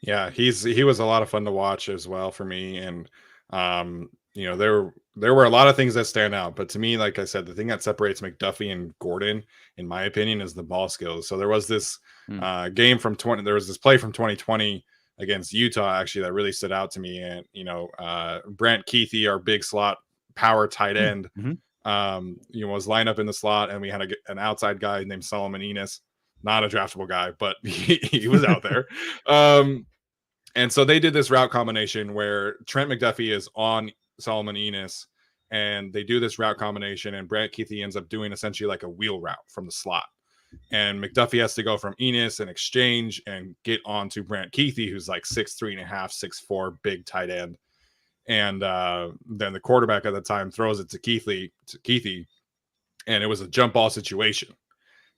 Yeah, he was a lot of fun to watch as well for me. And there were a lot of things that stand out, but to me, like I said, the thing that separates McDuffie and Gordon, in my opinion, is the ball skills. So there was this game from there was this play from 2020 against Utah, actually, that really stood out to me. And Brant Keithy, our big slot power tight end, was lined up in the slot, and we had an outside guy named Solomon Enis, not a draftable guy, but he was out there. And so they did this route combination where Trent McDuffie is on Solomon Enis, and they do this route combination, and Brant Keithy ends up doing essentially like a wheel route from the slot. And McDuffie has to go from Enis and exchange and get onto Brant Keithy, who's like 6'3.5", 6'4", big tight end. And then the quarterback at the time throws it to Keithy, and it was a jump ball situation.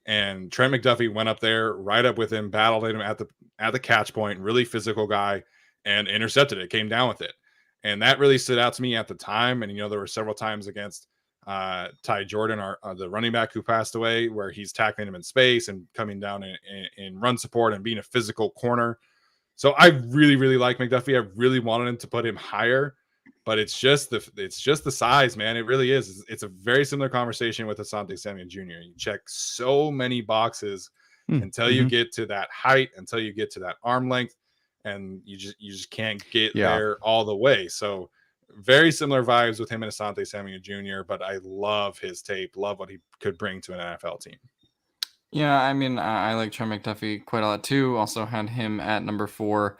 And Trent McDuffie went up there, right up with him, battled him at the catch point, really physical guy, and intercepted it, came down with it. And that really stood out to me at the time. And, there were several times against Ty Jordan, the running back who passed away, where he's tackling him in space and coming down in run support and being a physical corner. So I really, really like McDuffie. I really wanted him to put him higher, but it's just the size, man. It really is. It's a very similar conversation with Asante Samuel Jr. You check so many boxes until you get to that height, until you get to that arm length, and you just can't get there all the way. So very similar vibes with him and Asante Samuel Jr., but I love his tape, love what he could bring to an NFL team. Yeah, I mean, I like Trent McDuffie quite a lot too. Also had him at number 4.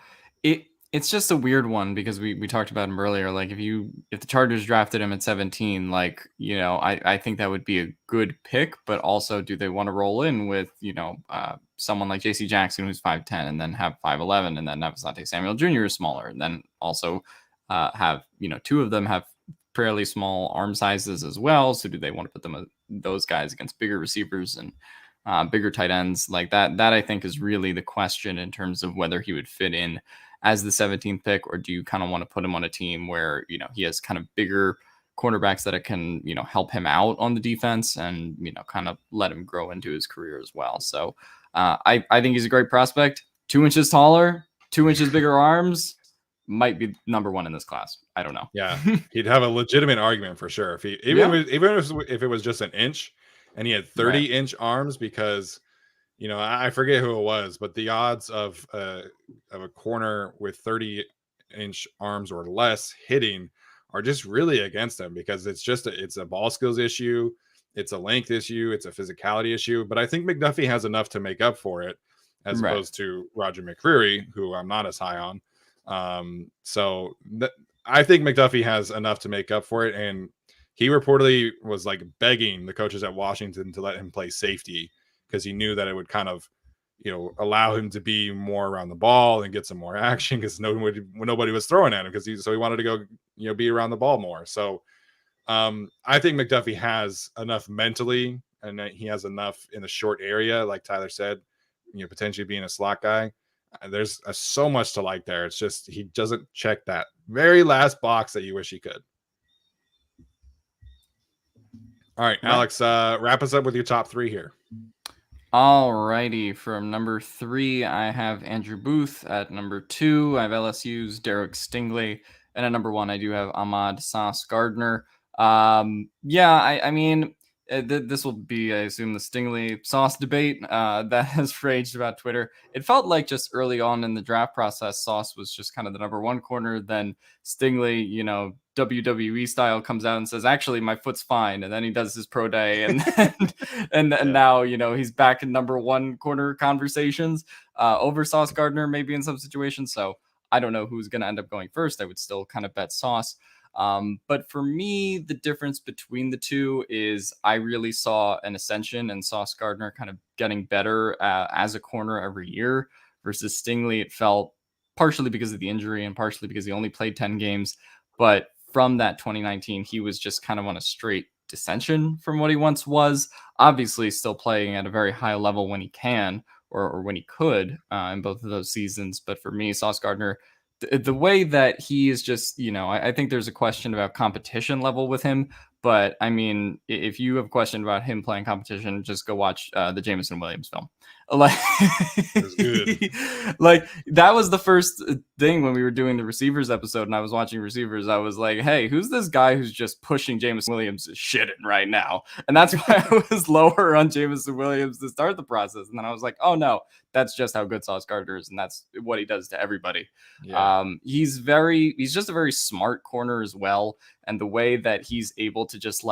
It's just a weird one because we talked about him earlier. Like if the Chargers drafted him at 17, like, I think that would be a good pick, but also do they want to roll in with, someone like JC Jackson who's 5'10 and then have 5'11 and then have Asante Samuel Jr. is smaller and then also have, two of them have fairly small arm sizes as well. So do they want to put those guys against bigger receivers and bigger tight ends like that? That I think is really the question in terms of whether he would fit in as the 17th pick, or do you kind of want to put him on a team where, he has kind of bigger cornerbacks that can, help him out on the defense and, kind of let him grow into his career as well. So I think he's a great prospect. 2 inches taller, 2 inches bigger arms, might be number one in this class. I don't know. Yeah, he'd have a legitimate argument for sure. If he even if it was just an inch and he had 30-inch arms, because I forget who it was, but the odds of a corner with 30-inch arms or less hitting are just really against him, because it's a ball skills issue, it's a length issue, it's a physicality issue. But I think McDuffie has enough to make up for it, as opposed to Roger McCreary, who I'm not as high on. I think McDuffie has enough to make up for it, and he reportedly was like begging the coaches at Washington to let him play safety, because he knew that it would kind of, allow him to be more around the ball and get some more action, because nobody was throwing at him, because he wanted to go, be around the ball more. So I think McDuffie has enough mentally, and he has enough in the short area, like Tyler said, potentially being a slot guy. There's so much to like there. It's just he doesn't check that very last box that you wish he could. All right, Alex, wrap us up with your top 3 here. Alrighty, from number 3, I have Andrew Booth. At number 2, I have LSU's Derek Stingley, and at number 1, I do have Ahmad Gardner. I mean, this will be, I assume, the Stingley Sauce debate that has raged about Twitter. It felt like just early on in the draft process, Sauce was just kind of the number 1 corner. Then Stingley, WWE style, comes out and says, actually, my foot's fine. And then he does his pro day. And then, and now, he's back in number 1 corner conversations over Sauce Gardner, maybe in some situations. So I don't know who's going to end up going first. I would still kind of bet Sauce. But for me, the difference between the two is I really saw an ascension and Sauce Gardner kind of getting better as a corner every year, versus Stingley. It felt, partially because of the injury and partially because he only played 10 games. But from that 2019, he was just kind of on a straight dissension from what he once was. Obviously, still playing at a very high level when he can, or when he could in both of those seasons. But for me, Sauce Gardner, the way that he is just, I think there's a question about competition level with him. But I mean, if you have a question about him playing competition, just go watch the Jameson Williams film. Like, like that was the first thing when we were doing the receivers episode and I was watching receivers. I was like, hey, who's this guy who's just pushing Jameson Williams shitting right now? And that's why I was lower on Jameson Williams to start the process. And then I was like, oh no, that's just how good Sauce Gardner is, and that's what he does to everybody. Yeah. He's just a very smart corner as well. And the way that he's able to just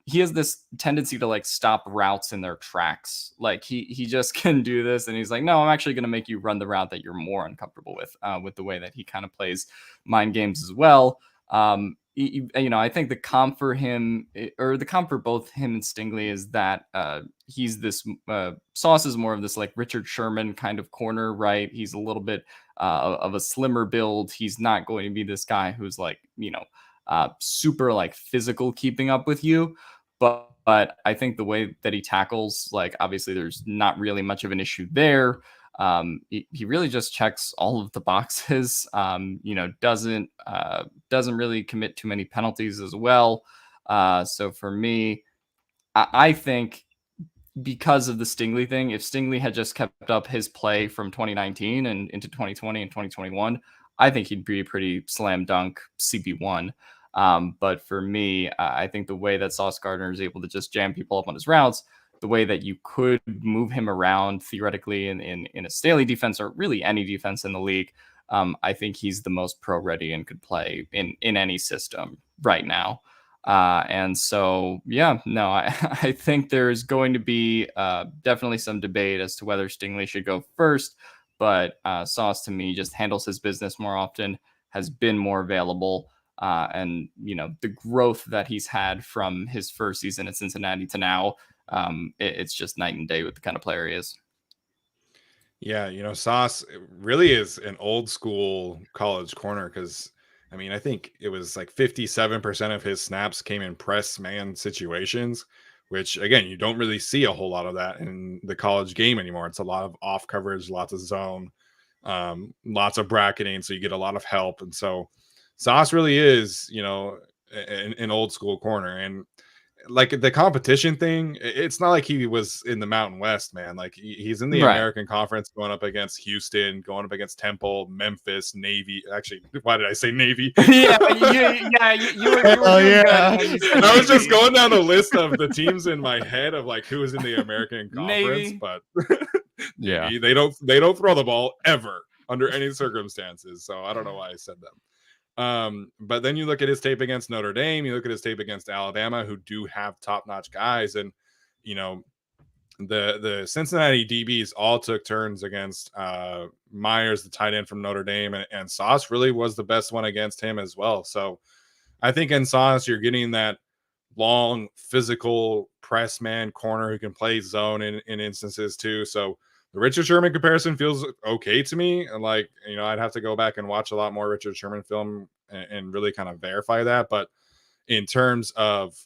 he has this tendency to stop routes in their tracks. Like he just can do this. And he's like, no, I'm actually going to make you run the route that you're more uncomfortable with the way that he kind of plays mind games as well. I think the comp for him, or the comp for both him and Stingley, is that he's this Sauce is more of this Richard Sherman kind of corner, right? He's a little bit of a slimmer build. He's not going to be this guy who's super physical keeping up with you, but I think the way that he tackles, obviously there's not really much of an issue there. He really just checks all of the boxes. Doesn't really commit too many penalties as well. So for me, I think because of the Stingley thing, if Stingley had just kept up his play from 2019 and into 2020 and 2021, I think he'd be a pretty slam dunk CB1. But for me, I think the way that Sauce Gardner is able to just jam people up on his routes, the way that you could move him around theoretically in a Staley defense, or really any defense in the league, I think he's the most pro ready and could play in any system right now. And so, I think there's going to be definitely some debate as to whether Stingley should go first. but Sauce to me just handles his business more often, has been more available. And, the growth that he's had from his first season at Cincinnati to now, it's just night and day with the kind of player he is. Yeah, Sauce really is an old school college corner because, I think it was like 57% of his snaps came in press man situations, which, again, you don't really see a whole lot of that in the college game anymore. It's a lot of off coverage, lots of zone, lots of bracketing. So you get a lot of help. And so Sauce really is, an old school corner. And like the competition thing, it's not like he was in the Mountain West, man. Like he's in the Right. American Conference going up against Houston, going up against Temple, Memphis, Navy. Actually, why did I say Navy? You were doing good. And then you said I was just Navy. going down the list of the teams in my head of like who was in the American Conference, Navy. but Yeah. Navy, they don't throw the ball ever under any circumstances. So I don't know why I said them. But then you look at his tape against Notre Dame, you look at his tape against Alabama, who do have top-notch guys, and the Cincinnati DBs all took turns against Myers, the tight end from Notre Dame, and Sauce really was the best one against him as well. So I think in Sauce you're getting that long physical press man corner who can play zone in instances too. So the Richard Sherman comparison feels okay to me. And like, I'd have to go back and watch a lot more Richard Sherman film and really kind of verify that. But in terms of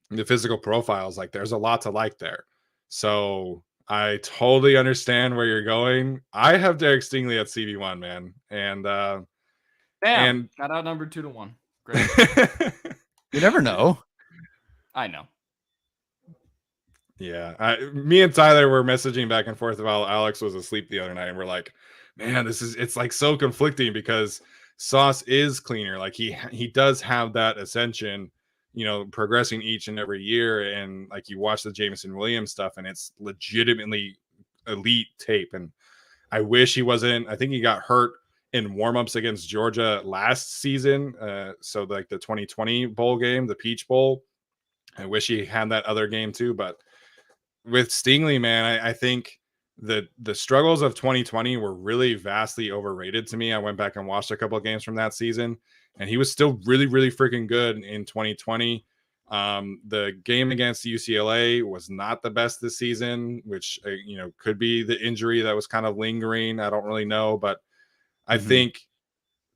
the physical profiles, like there's a lot to like there. So I totally understand where you're going. I have Derek Stingley at CB1, man. And Got outnumbered 2-1. Great. You never know. I know. Yeah, me and Tyler were messaging back and forth while Alex was asleep the other night, and we're like, man, it's like so conflicting because Sauce is cleaner. Like he does have that ascension, progressing each and every year. And like you watch the Jameson Williams stuff, and it's legitimately elite tape. And I wish he wasn't. I think he got hurt in warmups against Georgia last season. So like the 2020 bowl game, the Peach Bowl. I wish he had that other game too, but with Stingley, man, I think the struggles of 2020 were really vastly overrated to me. I went back and watched a couple of games from that season, and he was still really, really freaking good in 2020. The game against UCLA was not the best this season, which could be the injury that was kind of lingering. I don't really know, but I think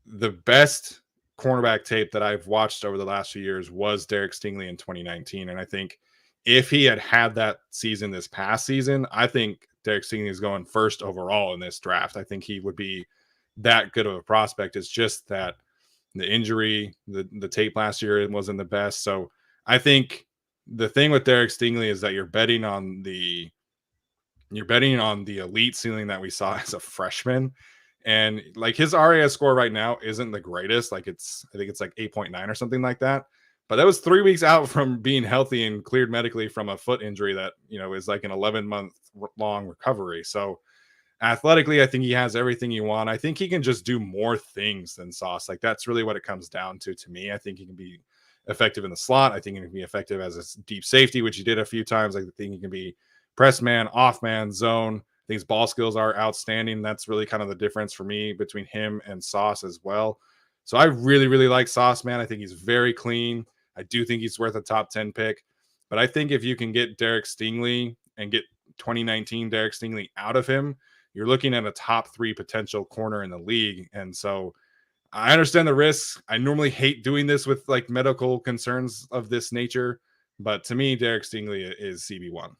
the best cornerback tape that I've watched over the last few years was Derek Stingley in 2019, and I think if he had that season this past season, I think Derek Stingley is going first overall in this draft. I think he would be that good of a prospect. It's just that the injury, the tape last year wasn't the best. So I think the thing with Derek Stingley is that you're betting on the elite ceiling that we saw as a freshman. And like his RAS score right now isn't the greatest. Like I think it's like 8.9 or something like that. But that was 3 weeks out from being healthy and cleared medically from a foot injury that, is like an 11-month long recovery. So athletically, I think he has everything you want. I think he can just do more things than Sauce. Like that's really what it comes down to me. I think he can be effective in the slot. I think he can be effective as a deep safety, which he did a few times. I think he can be press man, off man, zone. I think his ball skills are outstanding. That's really kind of the difference for me between him and Sauce as well. So I really, really like Sauce, man. I think he's very clean. I do think he's worth a top 10 pick. But I think if you can get Derek Stingley and get 2019 Derek Stingley out of him, you're looking at a top 3 potential corner in the league. And so I understand the risks. I normally hate doing this with like medical concerns of this nature. But to me, Derek Stingley is CB1.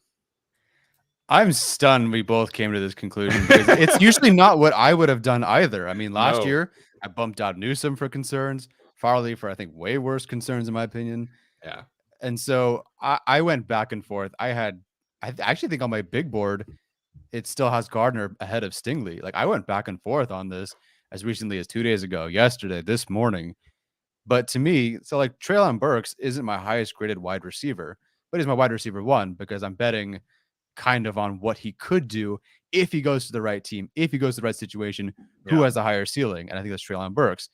I'm stunned we both came to this conclusion because it's usually not what I would have done either. I mean, last year I bumped out Newsome for concerns, Farley for I think way worse concerns in my opinion. Yeah. And so I went back and forth. I actually think on my big board, it still has Gardner ahead of Stingley. Like I went back and forth on this as recently as 2 days ago, yesterday, this morning. But to me, so like Treylon Burks isn't my highest graded wide receiver, but he's my wide receiver 1 because I'm betting kind of on what he could do if he goes to the right team, if he goes to the right situation, who has the higher ceiling. And I think that's Treylon Burks.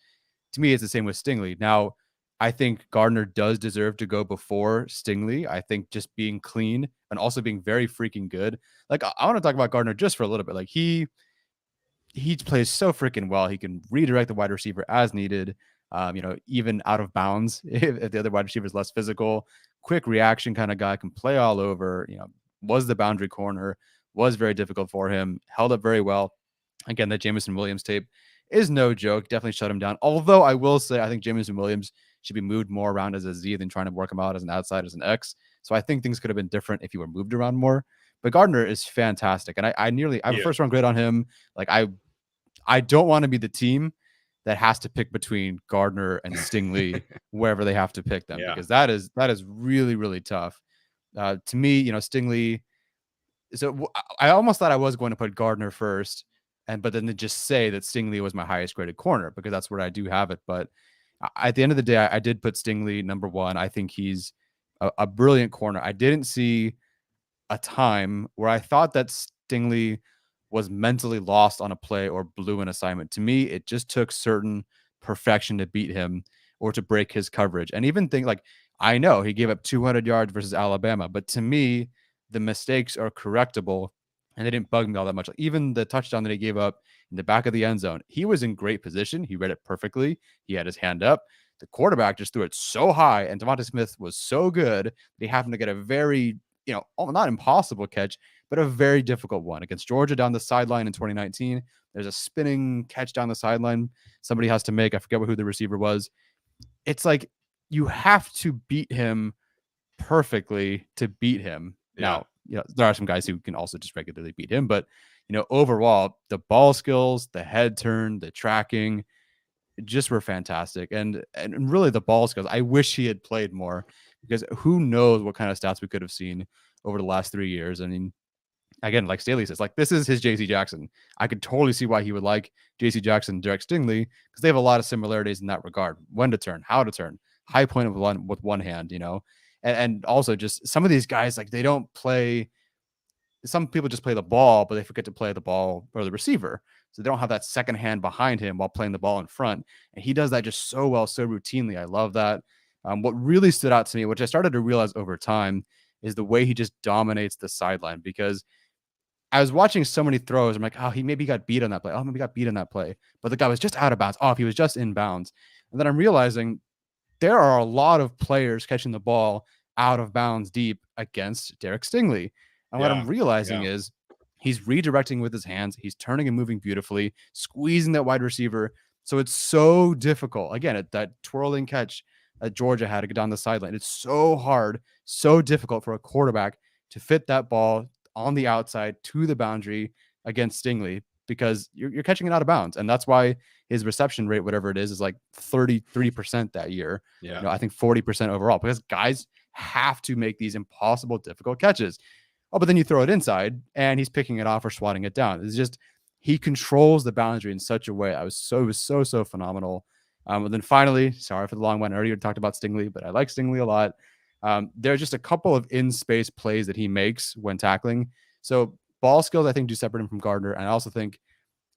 To me, it's the same with Stingley. Now, I think Gardner does deserve to go before Stingley. I think just being clean and also being very freaking good. Like I want to talk about Gardner just for a little bit. Like he he plays so freaking well. He can redirect the wide receiver as needed. Even out of bounds if the other wide receiver is less physical. Quick reaction kind of guy, can play all over. Was the boundary corner, was very difficult for him. Held up very well. Again, that Jameson Williams tape is no joke. Definitely shut him down. Although I will say, I think Jameson Williams should be moved more around as a Z than trying to work him out as an outside, as an X. So I think things could have been different if he were moved around more. But Gardner is fantastic, and I have a first round grade on him. Like I don't want to be the team that has to pick between Gardner and Stingley wherever they have to pick them, because that is really, really tough. To me, Stingley. So I almost thought I was going to put Gardner first, but then to just say that Stingley was my highest graded corner, because that's where I do have it. But at the end of the day, I did put Stingley number one. I think he's a brilliant corner. I didn't see a time where I thought that Stingley was mentally lost on a play or blew an assignment. To me, it just took certain perfection to beat him or to break his coverage. And even think like, I know he gave up 200 yards versus Alabama, but to me, the mistakes are correctable and they didn't bug me all that much. Like even the touchdown that he gave up in the back of the end zone, he was in great position. He read it perfectly. He had his hand up. The quarterback just threw it so high, and Devonta Smith was so good that he happened to get a very, not impossible catch, but a very difficult one against Georgia down the sideline in 2019. There's a spinning catch down the sideline somebody has to make. I forget who the receiver was. It's like you have to beat him perfectly to beat him. Now, there are some guys who can also just regularly beat him, but overall, the ball skills, the head turn, the tracking, just were fantastic. And really the ball skills, I wish he had played more, because who knows what kind of stats we could have seen over the last 3 years. I mean, again, like Staley says, like this is his JC Jackson. I could totally see why he would like JC Jackson, Derek Stingley, because they have a lot of similarities in that regard. When to turn, how to turn, high point with one hand, and also just some of these guys, like they don't play. Some people just play the ball, but they forget to play the ball or the receiver. So they don't have that second hand behind him while playing the ball in front. And he does that just so well, so routinely. I love that. What really stood out to me, which I started to realize over time, is the way he just dominates the sideline. Because I was watching so many throws. I'm like, oh, he maybe got beat on that play. Oh, maybe got beat on that play. But the guy was just out of bounds. Oh, if he was just in bounds. And then I'm realizing there are a lot of players catching the ball out of bounds deep against Derek Stingley. And what I'm realizing is he's redirecting with his hands. He's turning and moving beautifully, squeezing that wide receiver. So it's so difficult. Again, that twirling catch that Georgia had to get down the sideline. It's so hard, so difficult for a quarterback to fit that ball on the outside to the boundary against Stingley, because you're catching it out of bounds. And that's why his reception rate, whatever it is like 33% that year. I think 40% overall, because guys have to make these impossible, difficult catches. Oh, but then you throw it inside and he's picking it off or swatting it down. It's just, he controls the boundary in such a way. It was so phenomenal. And then finally, sorry for the long one. I already talked about Stingley, but I like Stingley a lot. There are just a couple of in-space plays that he makes when tackling. So ball skills, I think, do separate him from Gardner. And I also think,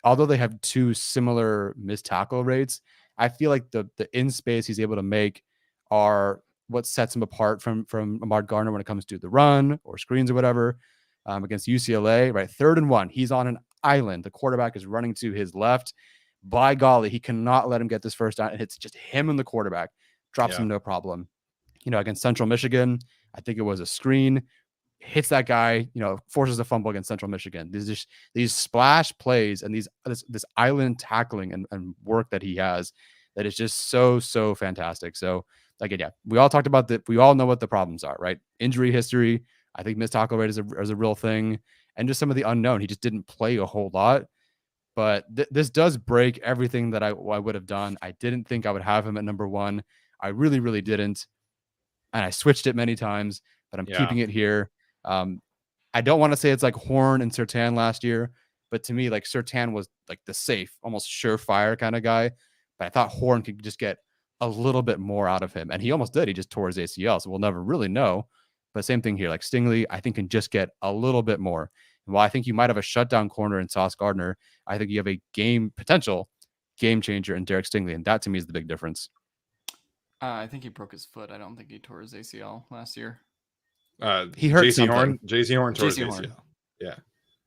although they have two similar missed tackle rates, I feel like the in-space he's able to make are what sets him apart from Ahmad Gardner when it comes to the run or screens or whatever. Against UCLA, right? 3rd and 1, he's on an island. The quarterback is running to his left. By golly, he cannot let him get this first down. And it's just him and the quarterback. Drops him no problem. Against Central Michigan, I think it was a screen. Hits that guy, forces a fumble against Central Michigan. These splash plays and this island tackling and work that he has that is just so fantastic. So again, we all talked about that. We all know what the problems are, right? Injury history. I think missed tackle rate is a real thing, and just some of the unknown. He just didn't play a whole lot, but this does break everything that I would have done. I didn't think I would have him at number one. I really didn't, and I switched it many times, but I'm keeping it here. I don't want to say it's like Horn and Surtain last year, but to me, like Surtain was like the safe, almost surefire kind of guy. But I thought Horn could just get a little bit more out of him, and he almost did. He just tore his ACL, so we'll never really know. But same thing here, like Stingley, I think can just get a little bit more. And while I think you might have a shutdown corner in Sauce Gardner, I think you have a potential game changer in Derek Stingley, and that to me is the big difference. I think he broke his foot. I don't think he tore his ACL last year. He hurt JC Horn tore his ACL. Yeah.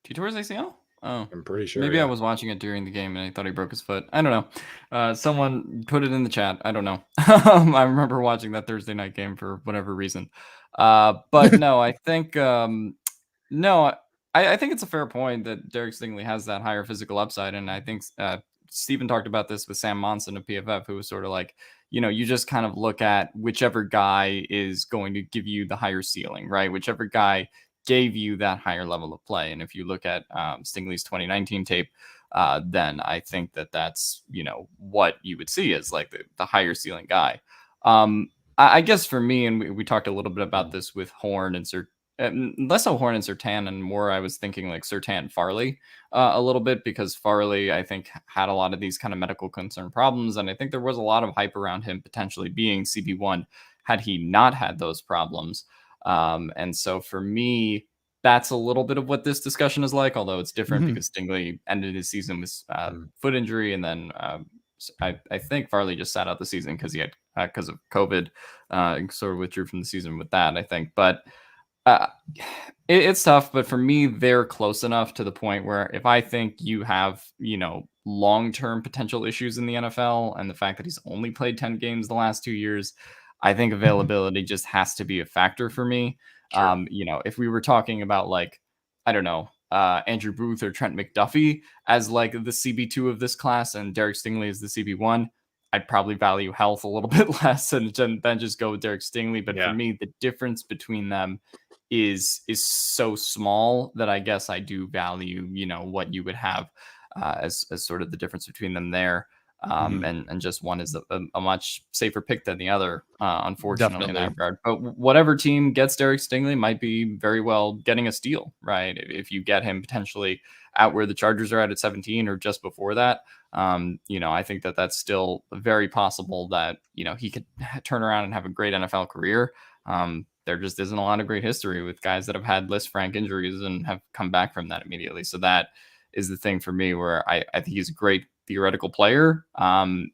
He tore his ACL? Oh, I'm pretty sure. maybe I Yeah. was watching it during the game and I thought he broke his foot. I don't know. Someone put it in the chat. I don't know. I remember watching that Thursday night game for whatever reason. But no, I think no, I think it's a fair point that Derek Stingley has that higher physical upside, and I think Steven talked about this with Sam Monson of PFF, who was sort of like, you just kind of look at whichever guy is going to give you the higher ceiling, right? Whichever guy gave you that higher level of play. And if you look at Stingley's 2019 tape, then I think that that's, what you would see as like the higher ceiling guy. I guess for me, and we talked a little bit about this with Horn and less so Horn and Surtain, and more I was thinking like Surtain Farley a little bit, because Farley, I think, had a lot of these kind of medical concern problems. And I think there was a lot of hype around him potentially being CB1 had he not had those problems. And so for me, that's a little bit of what this discussion is like, although it's different because Stingley ended his season with foot injury, and then I think Farley just sat out the season because he had because of COVID, sort of withdrew from the season with that, I think. But it's tough. But for me, they're close enough to the point where if I think you have, long-term potential issues in the NFL, and the fact that he's only played 10 games the last 2 years, I think availability just has to be a factor for me. Sure. If we were talking about like, I don't know, Andrew Booth or Trent McDuffie as like the CB2 of this class, and Derek Stingley is the CB1, I'd probably value health a little bit less and then just go with Derek Stingley. But for me, the difference between them is so small that I guess I do value, what you would have as sort of the difference between them there. And just one is a much safer pick than the other, unfortunately, in that regard. But whatever team gets Derek Stingley might be very well getting a steal, right? If you get him potentially out where the Chargers are at 17 or just before that, I think that that's still very possible that, he could turn around and have a great NFL career. There just isn't a lot of great history with guys that have had list frank injuries and have come back from that immediately. So that is the thing for me where I think he's a great theoretical player.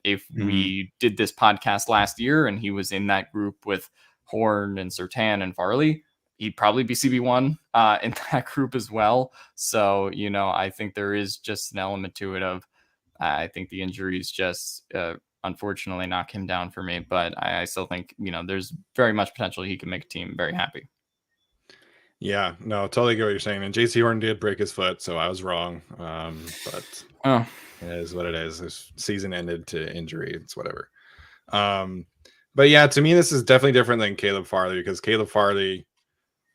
If we did this podcast last year and he was in that group with Horn and Surtain and Farley, he'd probably be CB1 in that group as well. So, I think there is just an element to it of, I think the injuries just unfortunately knock him down for me, but I still think, there's very much potential he can make a team very happy. Yeah, no, totally get what you're saying. And JC Horn did break his foot, so I was wrong. But it is what it is. His season ended to injury. It's whatever. But yeah, to me, this is definitely different than Caleb Farley, because Caleb Farley,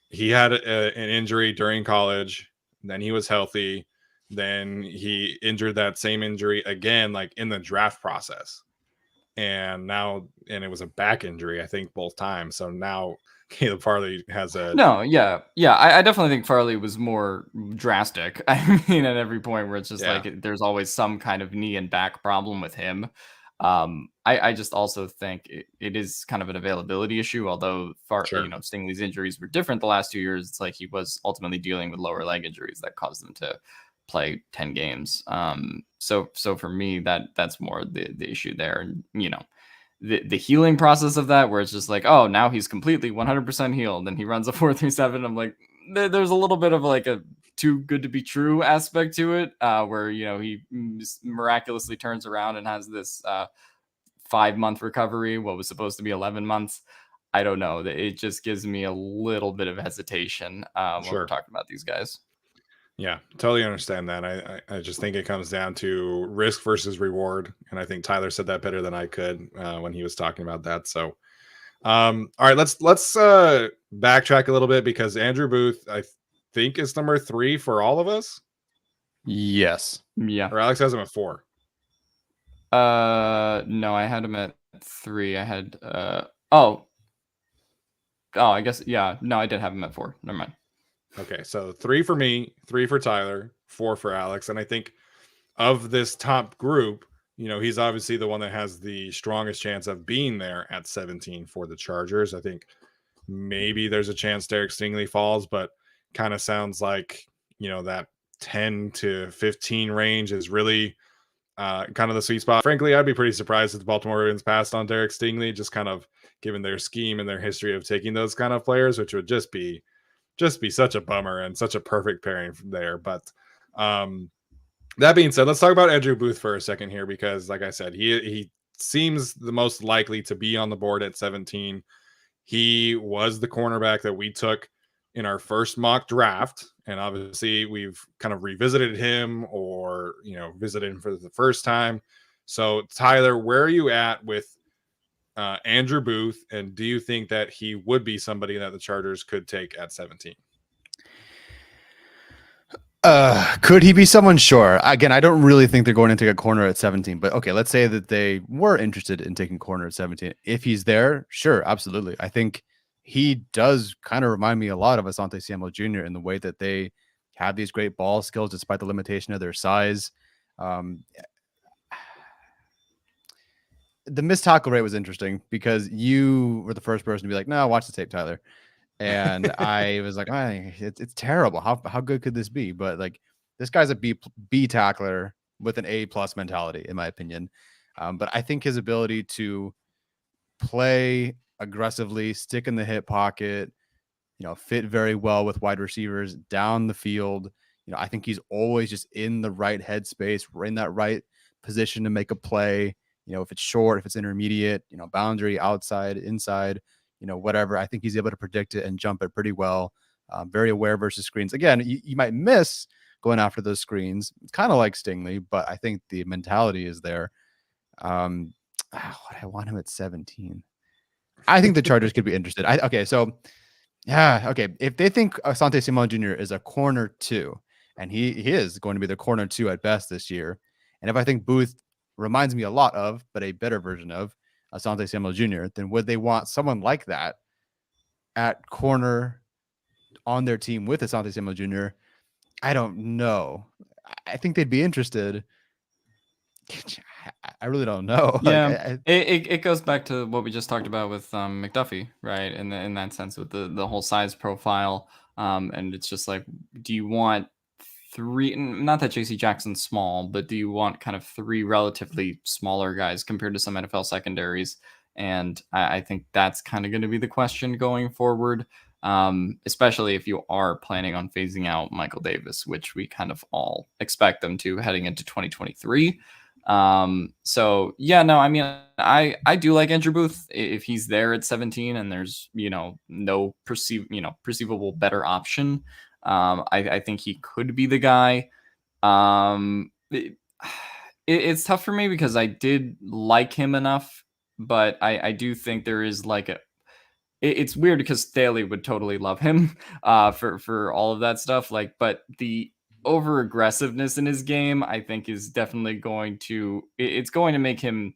he had an injury during college, then he was healthy, then he injured that same injury again, like in the draft process. And it was a back injury, I think, both times. So now Caleb Farley has a I definitely think Farley was more drastic. I mean, at every point where it's just like there's always some kind of knee and back problem with him. I just also think it is kind of an availability issue, although Stingley's injuries were different the last 2 years. It's like he was ultimately dealing with lower leg injuries that caused him to play 10 games. So for me, that's more the issue there. And, the healing process of that, where it's just like, oh, now he's completely 100% healed and he runs a 4.37. I'm like, there's a little bit of like a too good to be true aspect to it, where, he miraculously turns around and has this 5-month recovery, what was supposed to be 11 months. I don't know. It just gives me a little bit of hesitation when we're talking about these guys. Yeah, totally understand that. I just think it comes down to risk versus reward. And I think Tyler said that better than I could when he was talking about that. So, all right, let's backtrack a little bit, because Andrew Booth, I think, is number 3 for all of us. Yes. Yeah. Or Alex has him at 4. No, I had him at 3. I had, I guess, yeah. No, I did have him at 4. Never mind. Okay, so 3 for me, 3 for Tyler, 4 for Alex. And I think of this top group, he's obviously the one that has the strongest chance of being there at 17 for the Chargers. I think maybe there's a chance Derek Stingley falls, but kind of sounds like, that 10 to 15 range is really kind of the sweet spot. Frankly, I'd be pretty surprised if the Baltimore Ravens passed on Derek Stingley, just kind of given their scheme and their history of taking those kind of players, which would just be such a bummer and such a perfect pairing from there. But That being said, let's talk about Andrew Booth for a second here, because like I said, he seems the most likely to be on the board at 17. He was the cornerback that we took in our first mock draft, and obviously we've kind of revisited him, or visited him for the first time. So Tyler, where are you at with Andrew Booth, and do you think that he would be somebody that the Chargers could take at 17? Could he be someone? Sure. Again, I don't really think they're going to take a corner at 17, but okay, let's say that they were interested in taking corner at 17. If he's there, sure, absolutely. I think he does kind of remind me a lot of Asante Samuel Jr. in the way that they have these great ball skills despite the limitation of their size. The missed tackle rate was interesting because you were the first person to be like, no, watch the tape, Tyler. And I was like, it's terrible. How good could this be? But like, this guy's a B tackler with an A+ mentality, in my opinion. But I think his ability to play aggressively, stick in the hip pocket, fit very well with wide receivers down the field. I think he's always just in the right headspace, in that right position to make a play. If it's short, if it's intermediate, boundary, outside, inside, whatever. I think he's able to predict it and jump it pretty well. Very aware versus screens. Again, you might miss going after those screens. It's kind of like Stingley, but I think the mentality is there. I want him at 17. I think the Chargers could be interested. If they think Asante Samuel Jr. is a corner 2, and he is going to be the corner 2 at best this year, and if I think Booth reminds me a lot of, but a better version of Asante Samuel Jr., then would they want someone like that at corner on their team with Asante Samuel Jr.? I don't know. I think they'd be interested. I really don't know. Yeah, it goes back to what we just talked about with McDuffie, right? In that sense, with the whole size profile, and it's just like, do you want 3? Not that JC Jackson's small, but do you want kind of 3 relatively smaller guys compared to some NFL secondaries? And I think that's kind of going to be the question going forward, especially if you are planning on phasing out Michael Davis, which we kind of all expect them to heading into 2023. So yeah, no, I mean, I do like Andrew Booth if he's there at 17 and there's, no perceivable better option. I think he could be the guy. It's tough for me because I did like him enough, but I do think there is like it's weird because Staley would totally love him for all of that stuff. Like, but the over aggressiveness in his game, I think, is definitely going to make him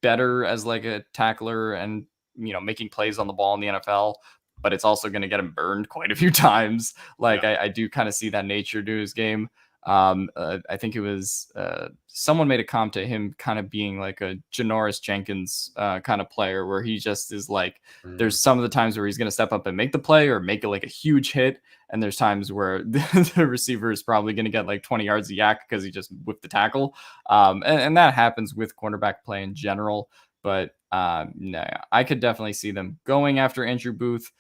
better as like a tackler and making plays on the ball in the NFL. But it's also going to get him burned quite a few times. Like, yeah. I do kind of see that nature to his game. I think it was someone made a comp to him kind of being like a Janoris Jenkins kind of player, where he just is like, there's some of the times where he's going to step up and make the play or make it like a huge hit. And there's times where the receiver is probably going to get like 20 yards of yak because he just whipped the tackle. And that happens with cornerback play in general. But no, I could definitely see them going after Andrew Booth.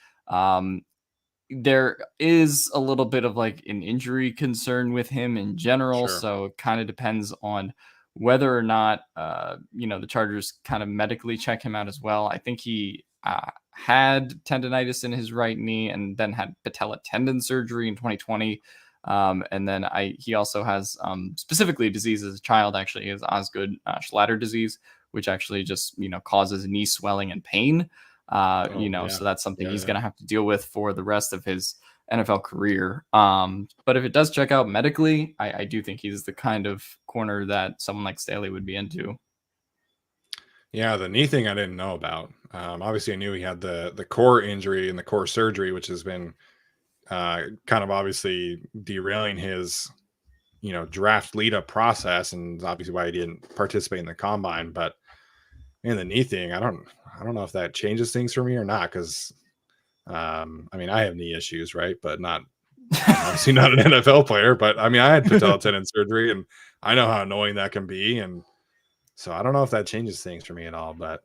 There is a little bit of like an injury concern with him in general. Sure. So it kind of depends on whether or not, the Chargers kind of medically check him out as well. I think he had tendonitis in his right knee and then had patella tendon surgery in 2020. And then he also has specifically a disease as a child, actually, is Osgood-Schlatter disease, which actually just, causes knee swelling and pain. So that's something he's going to have to deal with for the rest of his NFL career. But if it does check out medically, I do think he's the kind of corner that someone like Staley would be into. Yeah, the knee thing I didn't know about. Obviously, I knew he had the core injury and the core surgery, which has been kind of obviously derailing his, draft lead up process, and obviously why he didn't participate in the combine. But the knee thing, I don't know if that changes things for me or not, because I have knee issues, right? But not obviously not an NFL player. But I had patella tendon surgery, and I know how annoying that can be, and so I don't know if that changes things for me at all. But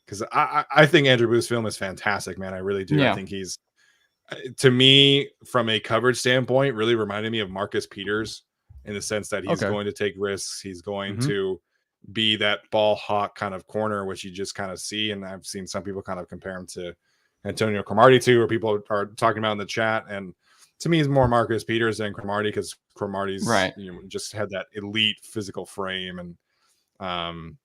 because I think Andrew Booth's film is fantastic, man. I really do. Yeah. I think he's, to me, from a coverage standpoint, really reminded me of Marcus Peters in the sense that he's Okay. going to take risks. He's going Mhm. to be that ball hawk kind of corner, which you just kind of see. And I've seen some people kind of compare him to Antonio Cromartie too, or people are talking about in the chat. And to me, he's more Marcus Peters than Cromartie, because Cromartie's, Right. just had that elite physical frame. And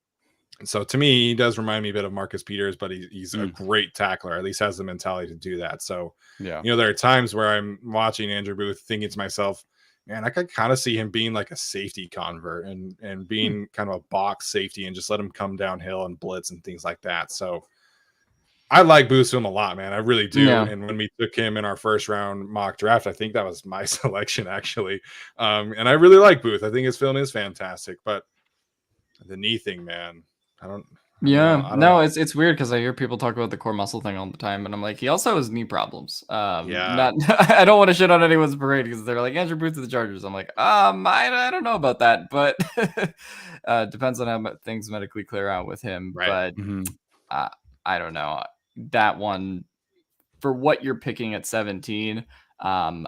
so to me, he does remind me a bit of Marcus Peters, but he's a great tackler, at least has the mentality to do that. So, Yeah. there are times where I'm watching Andrew Booth thinking to myself, man, I could kind of see him being like a safety convert and being kind of a box safety and just let him come downhill and blitz and things like that. So I like Booth's film a lot, man. I really do. Yeah. And when we took him in our first round mock draft, I think that was my selection actually. And I really like Booth. I think his film is fantastic, but the knee thing, man, I don't Yeah, I don't no, know. it's weird because I hear people talk about the core muscle thing all the time, and I'm like, he also has knee problems. Yeah. Not I don't want to shit on anyone's parade because they're like Andrew Booth to the Chargers. I'm like, I don't know about that, but depends on how things medically clear out with him. Right. But Mhm. I don't know that one for what you're picking at 17. I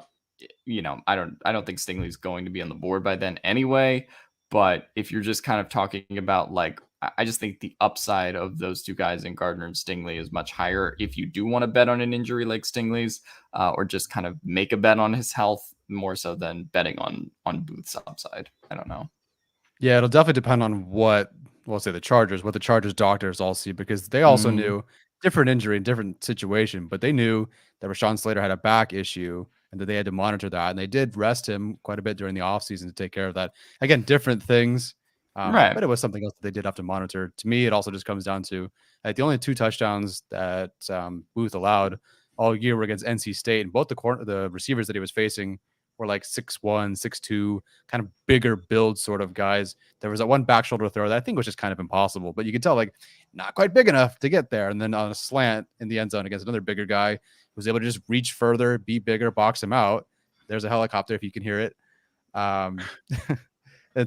don't think Stingley's going to be on the board by then anyway. But if you're just kind of talking about like, I just think the upside of those two guys in Gardner and Stingley is much higher. If you do want to bet on an injury like Stingley's, or just kind of make a bet on his health more so than betting on Booth's upside. I don't know. Yeah, it'll definitely depend on what the Chargers doctors all see, because they also knew different injury, different situation, but they knew that Rashawn Slater had a back issue and that they had to monitor that. And they did rest him quite a bit during the offseason to take care of that. Again, different things. Right. But it was something else that they did have to monitor. To me, it also just comes down to like the only 2 touchdowns that Booth allowed all year were against NC State, and both the receivers that he was facing were like 6'1", 6'2", kind of bigger build sort of guys. There was that one back shoulder throw that I think was just kind of impossible, but you could tell like not quite big enough to get there. And then on a slant in the end zone against another bigger guy, was able to just reach further, be bigger, box him out. There's a helicopter if you can hear it. And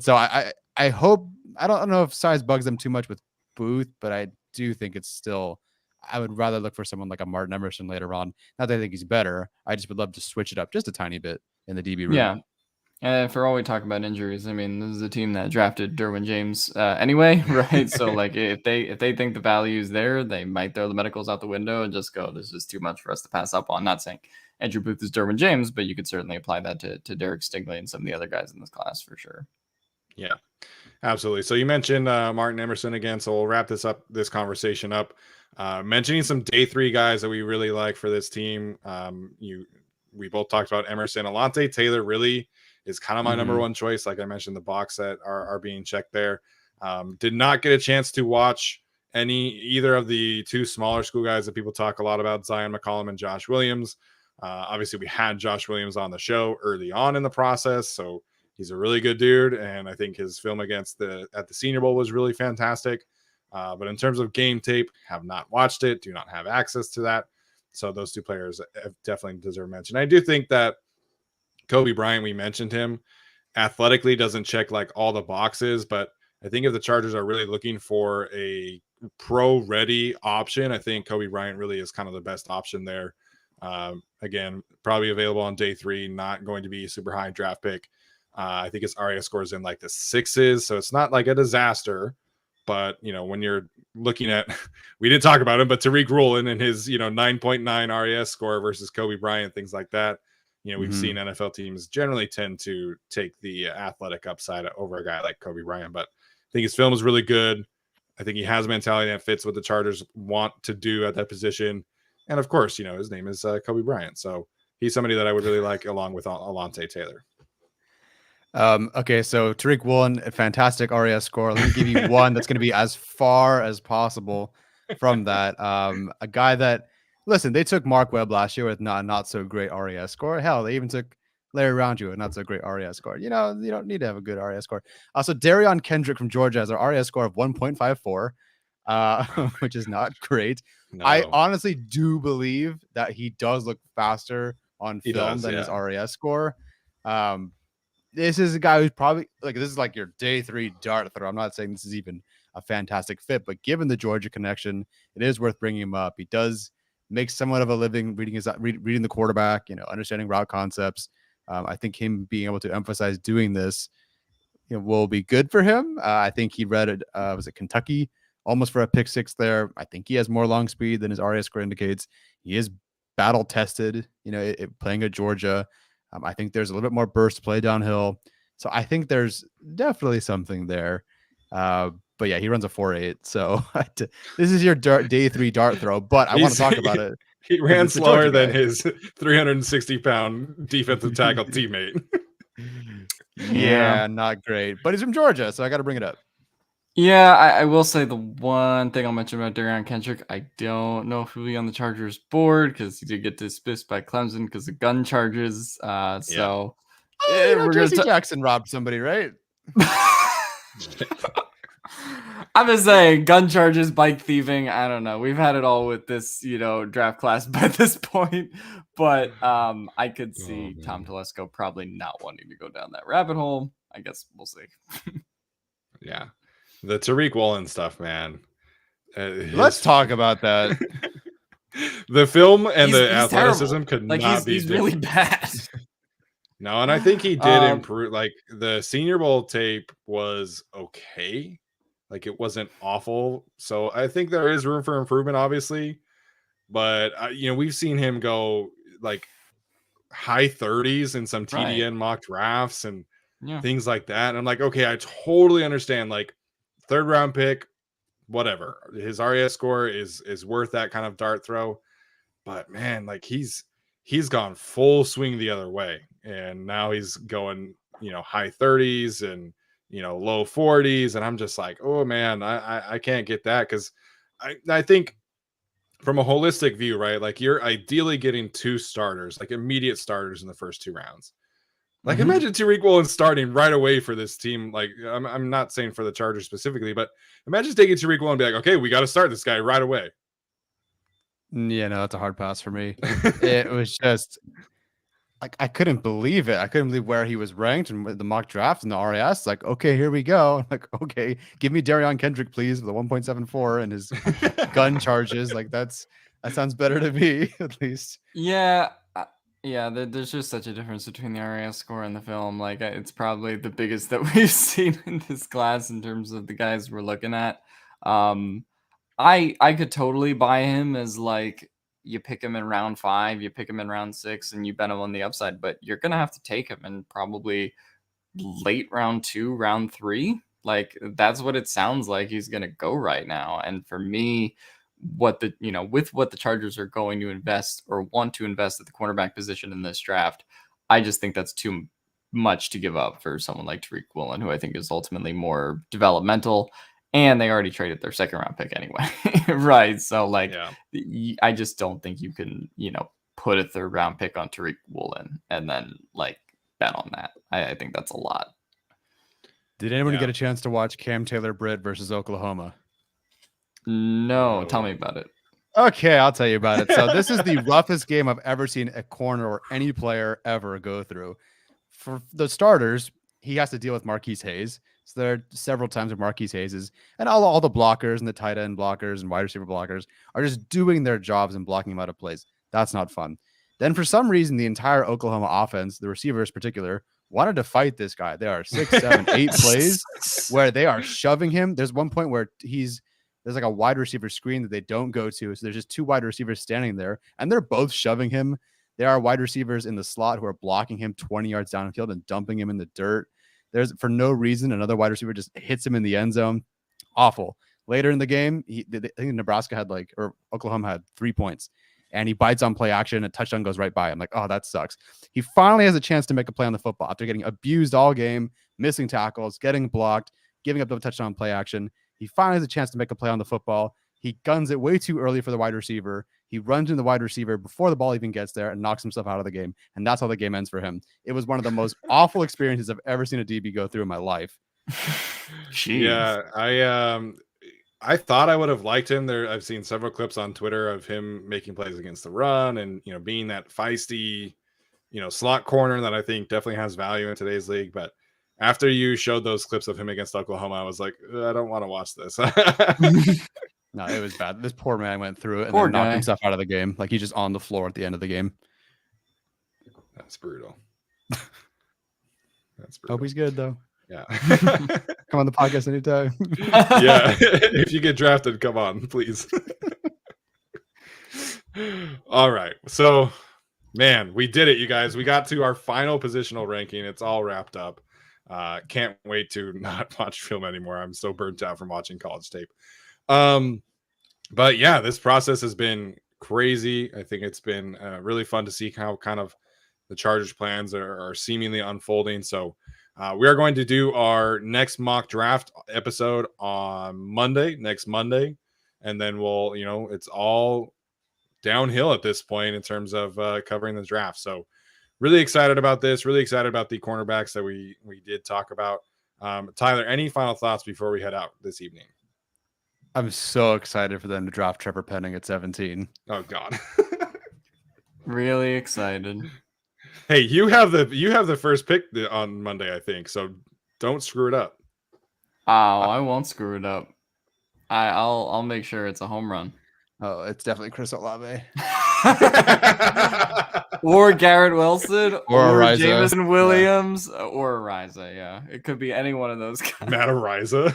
so I hope, I don't know if size bugs them too much with Booth, but I do think it's still, I would rather look for someone like a Martin Emerson later on. Not that I think he's better. I just would love to switch it up just a tiny bit in the DB room. Yeah. And for all we talk about injuries, I mean, this is a team that drafted Derwin James anyway, right? So like if they think the value is there, they might throw the medicals out the window and just go, this is too much for us to pass up on. Not saying Andrew Booth is Derwin James, but you could certainly apply that to Derek Stingley and some of the other guys in this class for sure. Yeah, absolutely. So you mentioned Martin Emerson again, so we'll wrap this conversation up. Mentioning some day 3 guys that we really like for this team. We both talked about Emerson. Alontae Taylor really is kind of my number one choice. Like I mentioned, the box that are being checked there. Did not get a chance to watch either of the 2 smaller school guys that people talk a lot about, Zion McCollum and Josh Williams. Obviously, we had Josh Williams on the show early on in the process, so he's a really good dude, and I think his film at the Senior Bowl was really fantastic. But in terms of game tape, have not watched it, do not have access to that. So those 2 players definitely deserve mention. I do think that Kobe Bryant, we mentioned him, athletically doesn't check like all the boxes, but I think if the Chargers are really looking for a pro-ready option, I think Kobe Bryant really is kind of the best option there. Again, probably available on day 3, not going to be a super high draft pick. I think his RAS score is in like the 6s, so it's not like a disaster. But when you're looking at, we didn't talk about him, but Tariq Woolen and his 9.9 RAS score versus Kobe Bryant, things like that. We've seen NFL teams generally tend to take the athletic upside over a guy like Kobe Bryant, but I think his film is really good. I think he has a mentality that fits what the Chargers want to do at that position. And of course, his name is Kobe Bryant. So he's somebody that I would really like along with Alontae Taylor. Okay, so Tariq Woolen, a fantastic RAS score. Let me give you one that's going to be as far as possible from that. A guy that, listen, they took Mark Webb last year with not so great RAS score. Hell, they even took Larry Rountree with not so great RAS score. You don't need to have a good RAS score. So Darion Kendrick from Georgia has an RAS score of 1.54, which is not great. No. I honestly do believe that he does look faster on film than his yeah. RAS score. This is a guy who's probably this is like your day 3 dart throw. I'm not saying this is even a fantastic fit, but given the Georgia connection, it is worth bringing him up. He does make somewhat of a living reading the quarterback, understanding route concepts. I think him being able to emphasize doing this will be good for him. I think he read it. Was it Kentucky? Almost for a pick six there. I think he has more long speed than his RAS score indicates. He is battle tested, playing at Georgia. I think there's a little bit more burst play downhill. So I think there's definitely something there. But yeah, he runs a 4.8. So this is your day 3 dart throw, but I want to talk about it. He ran slower than his 360-pound defensive tackle teammate. Yeah, not great. But he's from Georgia, so I got to bring it up. Yeah, I will say the one thing I'll mention about Darion Kendrick, I don't know if he'll be on the Chargers board because he did get dismissed by Clemson because of gun charges. So we're J.C. Jackson robbed somebody, right? I'm just saying, gun charges, bike thieving. I don't know. We've had it all with this, draft class by this point. But I could see Tom Telesco probably not wanting to go down that rabbit hole. I guess we'll see. Yeah. The Tariq Woolen stuff, man. Let's talk about that. The film and the athleticism terrible. Could not be. He's really bad. No, and I think he did improve. Like the Senior Bowl tape was okay. Like it wasn't awful. So I think there is room for improvement, obviously. But we've seen him go like high 30s in some TDN mock drafts and things like that. And I'm like, okay, I totally understand. Like 3rd round pick, whatever. His RAS score is worth that kind of dart throw. But man, like he's gone full swing the other way. And now he's going, high 30s and low 40s. And I'm just like, oh man, I can't get that. Cause I think from a holistic view, right? Like you're ideally getting 2 starters, like immediate starters in the first 2 rounds. Like imagine Tariq Woolen starting right away for this team. Like I'm not saying for the Chargers specifically, but imagine taking Tariq Woolen and be like, okay, we got to start this guy right away. Yeah, no, that's a hard pass for me. It was just like I couldn't believe it. I couldn't believe where he was ranked and the mock draft and the RAS. Like, okay, here we go. I'm like, okay, give me Darion Kendrick, please, with a 1.74 and his gun charges. Like that sounds better to me, at least. Yeah. Yeah, there's just such a difference between the RAS score and the film. Like, it's probably the biggest that we've seen in this class in terms of the guys we're looking at. I could totally buy him as like you pick him in round 5, you pick him in round 6, and you bet him on the upside. But you're gonna have to take him in probably late round 2, round 3. Like that's what it sounds like he's gonna go right now. And for me, with what the Chargers are going to invest or want to invest at the cornerback position in this draft, I just think that's too much to give up for someone like Tariq Woolen, who I think is ultimately more developmental, and they already traded their 2nd round pick anyway. Right. So I just don't think you can, put a 3rd round pick on Tariq Woolen and then like bet on that. I think that's a lot. Did anyone get a chance to watch Cam Taylor-Britt versus Oklahoma? No, tell me about it. Okay, I'll tell you about it. So this is the roughest game I've ever seen a corner or any player ever go through. For the starters, he has to deal with Marquise Hayes. So there are several times where Marquise Hayes is, and all the blockers and the tight end blockers and wide receiver blockers are just doing their jobs and blocking him out of plays. That's not fun. Then for some reason, the entire Oklahoma offense, the receivers in particular, wanted to fight this guy. There are 6, 7, 8 plays where they are shoving him. There's one point where there's like a wide receiver screen that they don't go to. So there's just 2 wide receivers standing there and they're both shoving him. There are wide receivers in the slot who are blocking him 20 yards downfield and dumping him in the dirt. There's for no reason, another wide receiver just hits him in the end zone. Awful. Later in the game, I think Nebraska had or Oklahoma had 3 points and he bites on play action. A touchdown goes right by him. Like, oh, that sucks. He finally has a chance to make a play on the football after getting abused all game, missing tackles, getting blocked, giving up the touchdown play action. He finally has a chance to make a play on the football. He guns it way too early for the wide receiver. He runs in the wide receiver before the ball even gets there and knocks himself out of the game. And that's how the game ends for him. It was one of the most awful experiences I've ever seen a DB go through in my life. Jeez. Yeah, I thought I would have liked him. I've seen several clips on Twitter of him making plays against the run and being that feisty, slot corner that I think definitely has value in today's league. But after you showed those clips of him against Oklahoma, I was like, I don't want to watch this. No, it was bad. This poor man went through it and Poor then knocked guy. himself out of the game. Like he's just on the floor at the end of the game. That's brutal. That's Hope he's good though. yeah. Come on the podcast anytime. Yeah. If you get drafted, come on, please. All right. So, man, we did it, you guys. We got to our final positional ranking. It's all wrapped up. Can't wait to not watch film anymore. I'm so burnt out from watching college tape. But yeah, this process has been crazy. I think it's been really fun to see how kind of the Chargers' plans are seemingly unfolding. So we are going to do our next mock draft episode on next Monday. And then we'll, it's all downhill at this point in terms of covering the draft. So really excited about this. Really excited about the cornerbacks that we did talk about. Tyler, any final thoughts before we head out this evening? I'm so excited for them to draft Trevor Penning at 17. Oh God. Really excited. Hey, you have the first pick on Monday, I think. So don't screw it up. Oh, I won't screw it up. I'll make sure it's a home run. Oh, it's definitely Chris Olave. Or Garrett Wilson, Or Ariza. Jameson Williams, or Ariza. Yeah, it could be any one of those guys. Matt Ariza.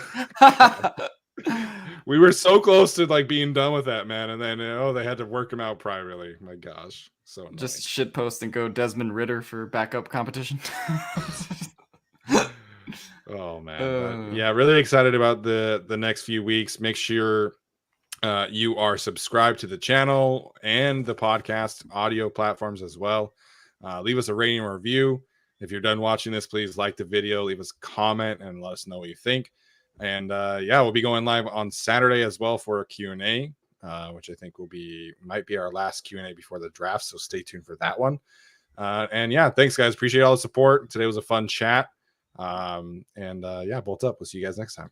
We were so close to being done with that, man, and then they had to work him out privately. My gosh, so annoying. Just shit post and go Desmond Ridder for backup competition. Oh man, but yeah, really excited about the next few weeks. Make sure you are subscribed to the channel and the podcast audio platforms as well. Leave us a rating or review. If you're done watching this, please like the video, leave us a comment, and let us know what you think. And yeah, we'll be going live on Saturday as well for a Q&A, which I think might be our last Q&A before the draft. So stay tuned for that one. And yeah, thanks guys. Appreciate all the support. Today was a fun chat. Yeah, bolt up. We'll see you guys next time.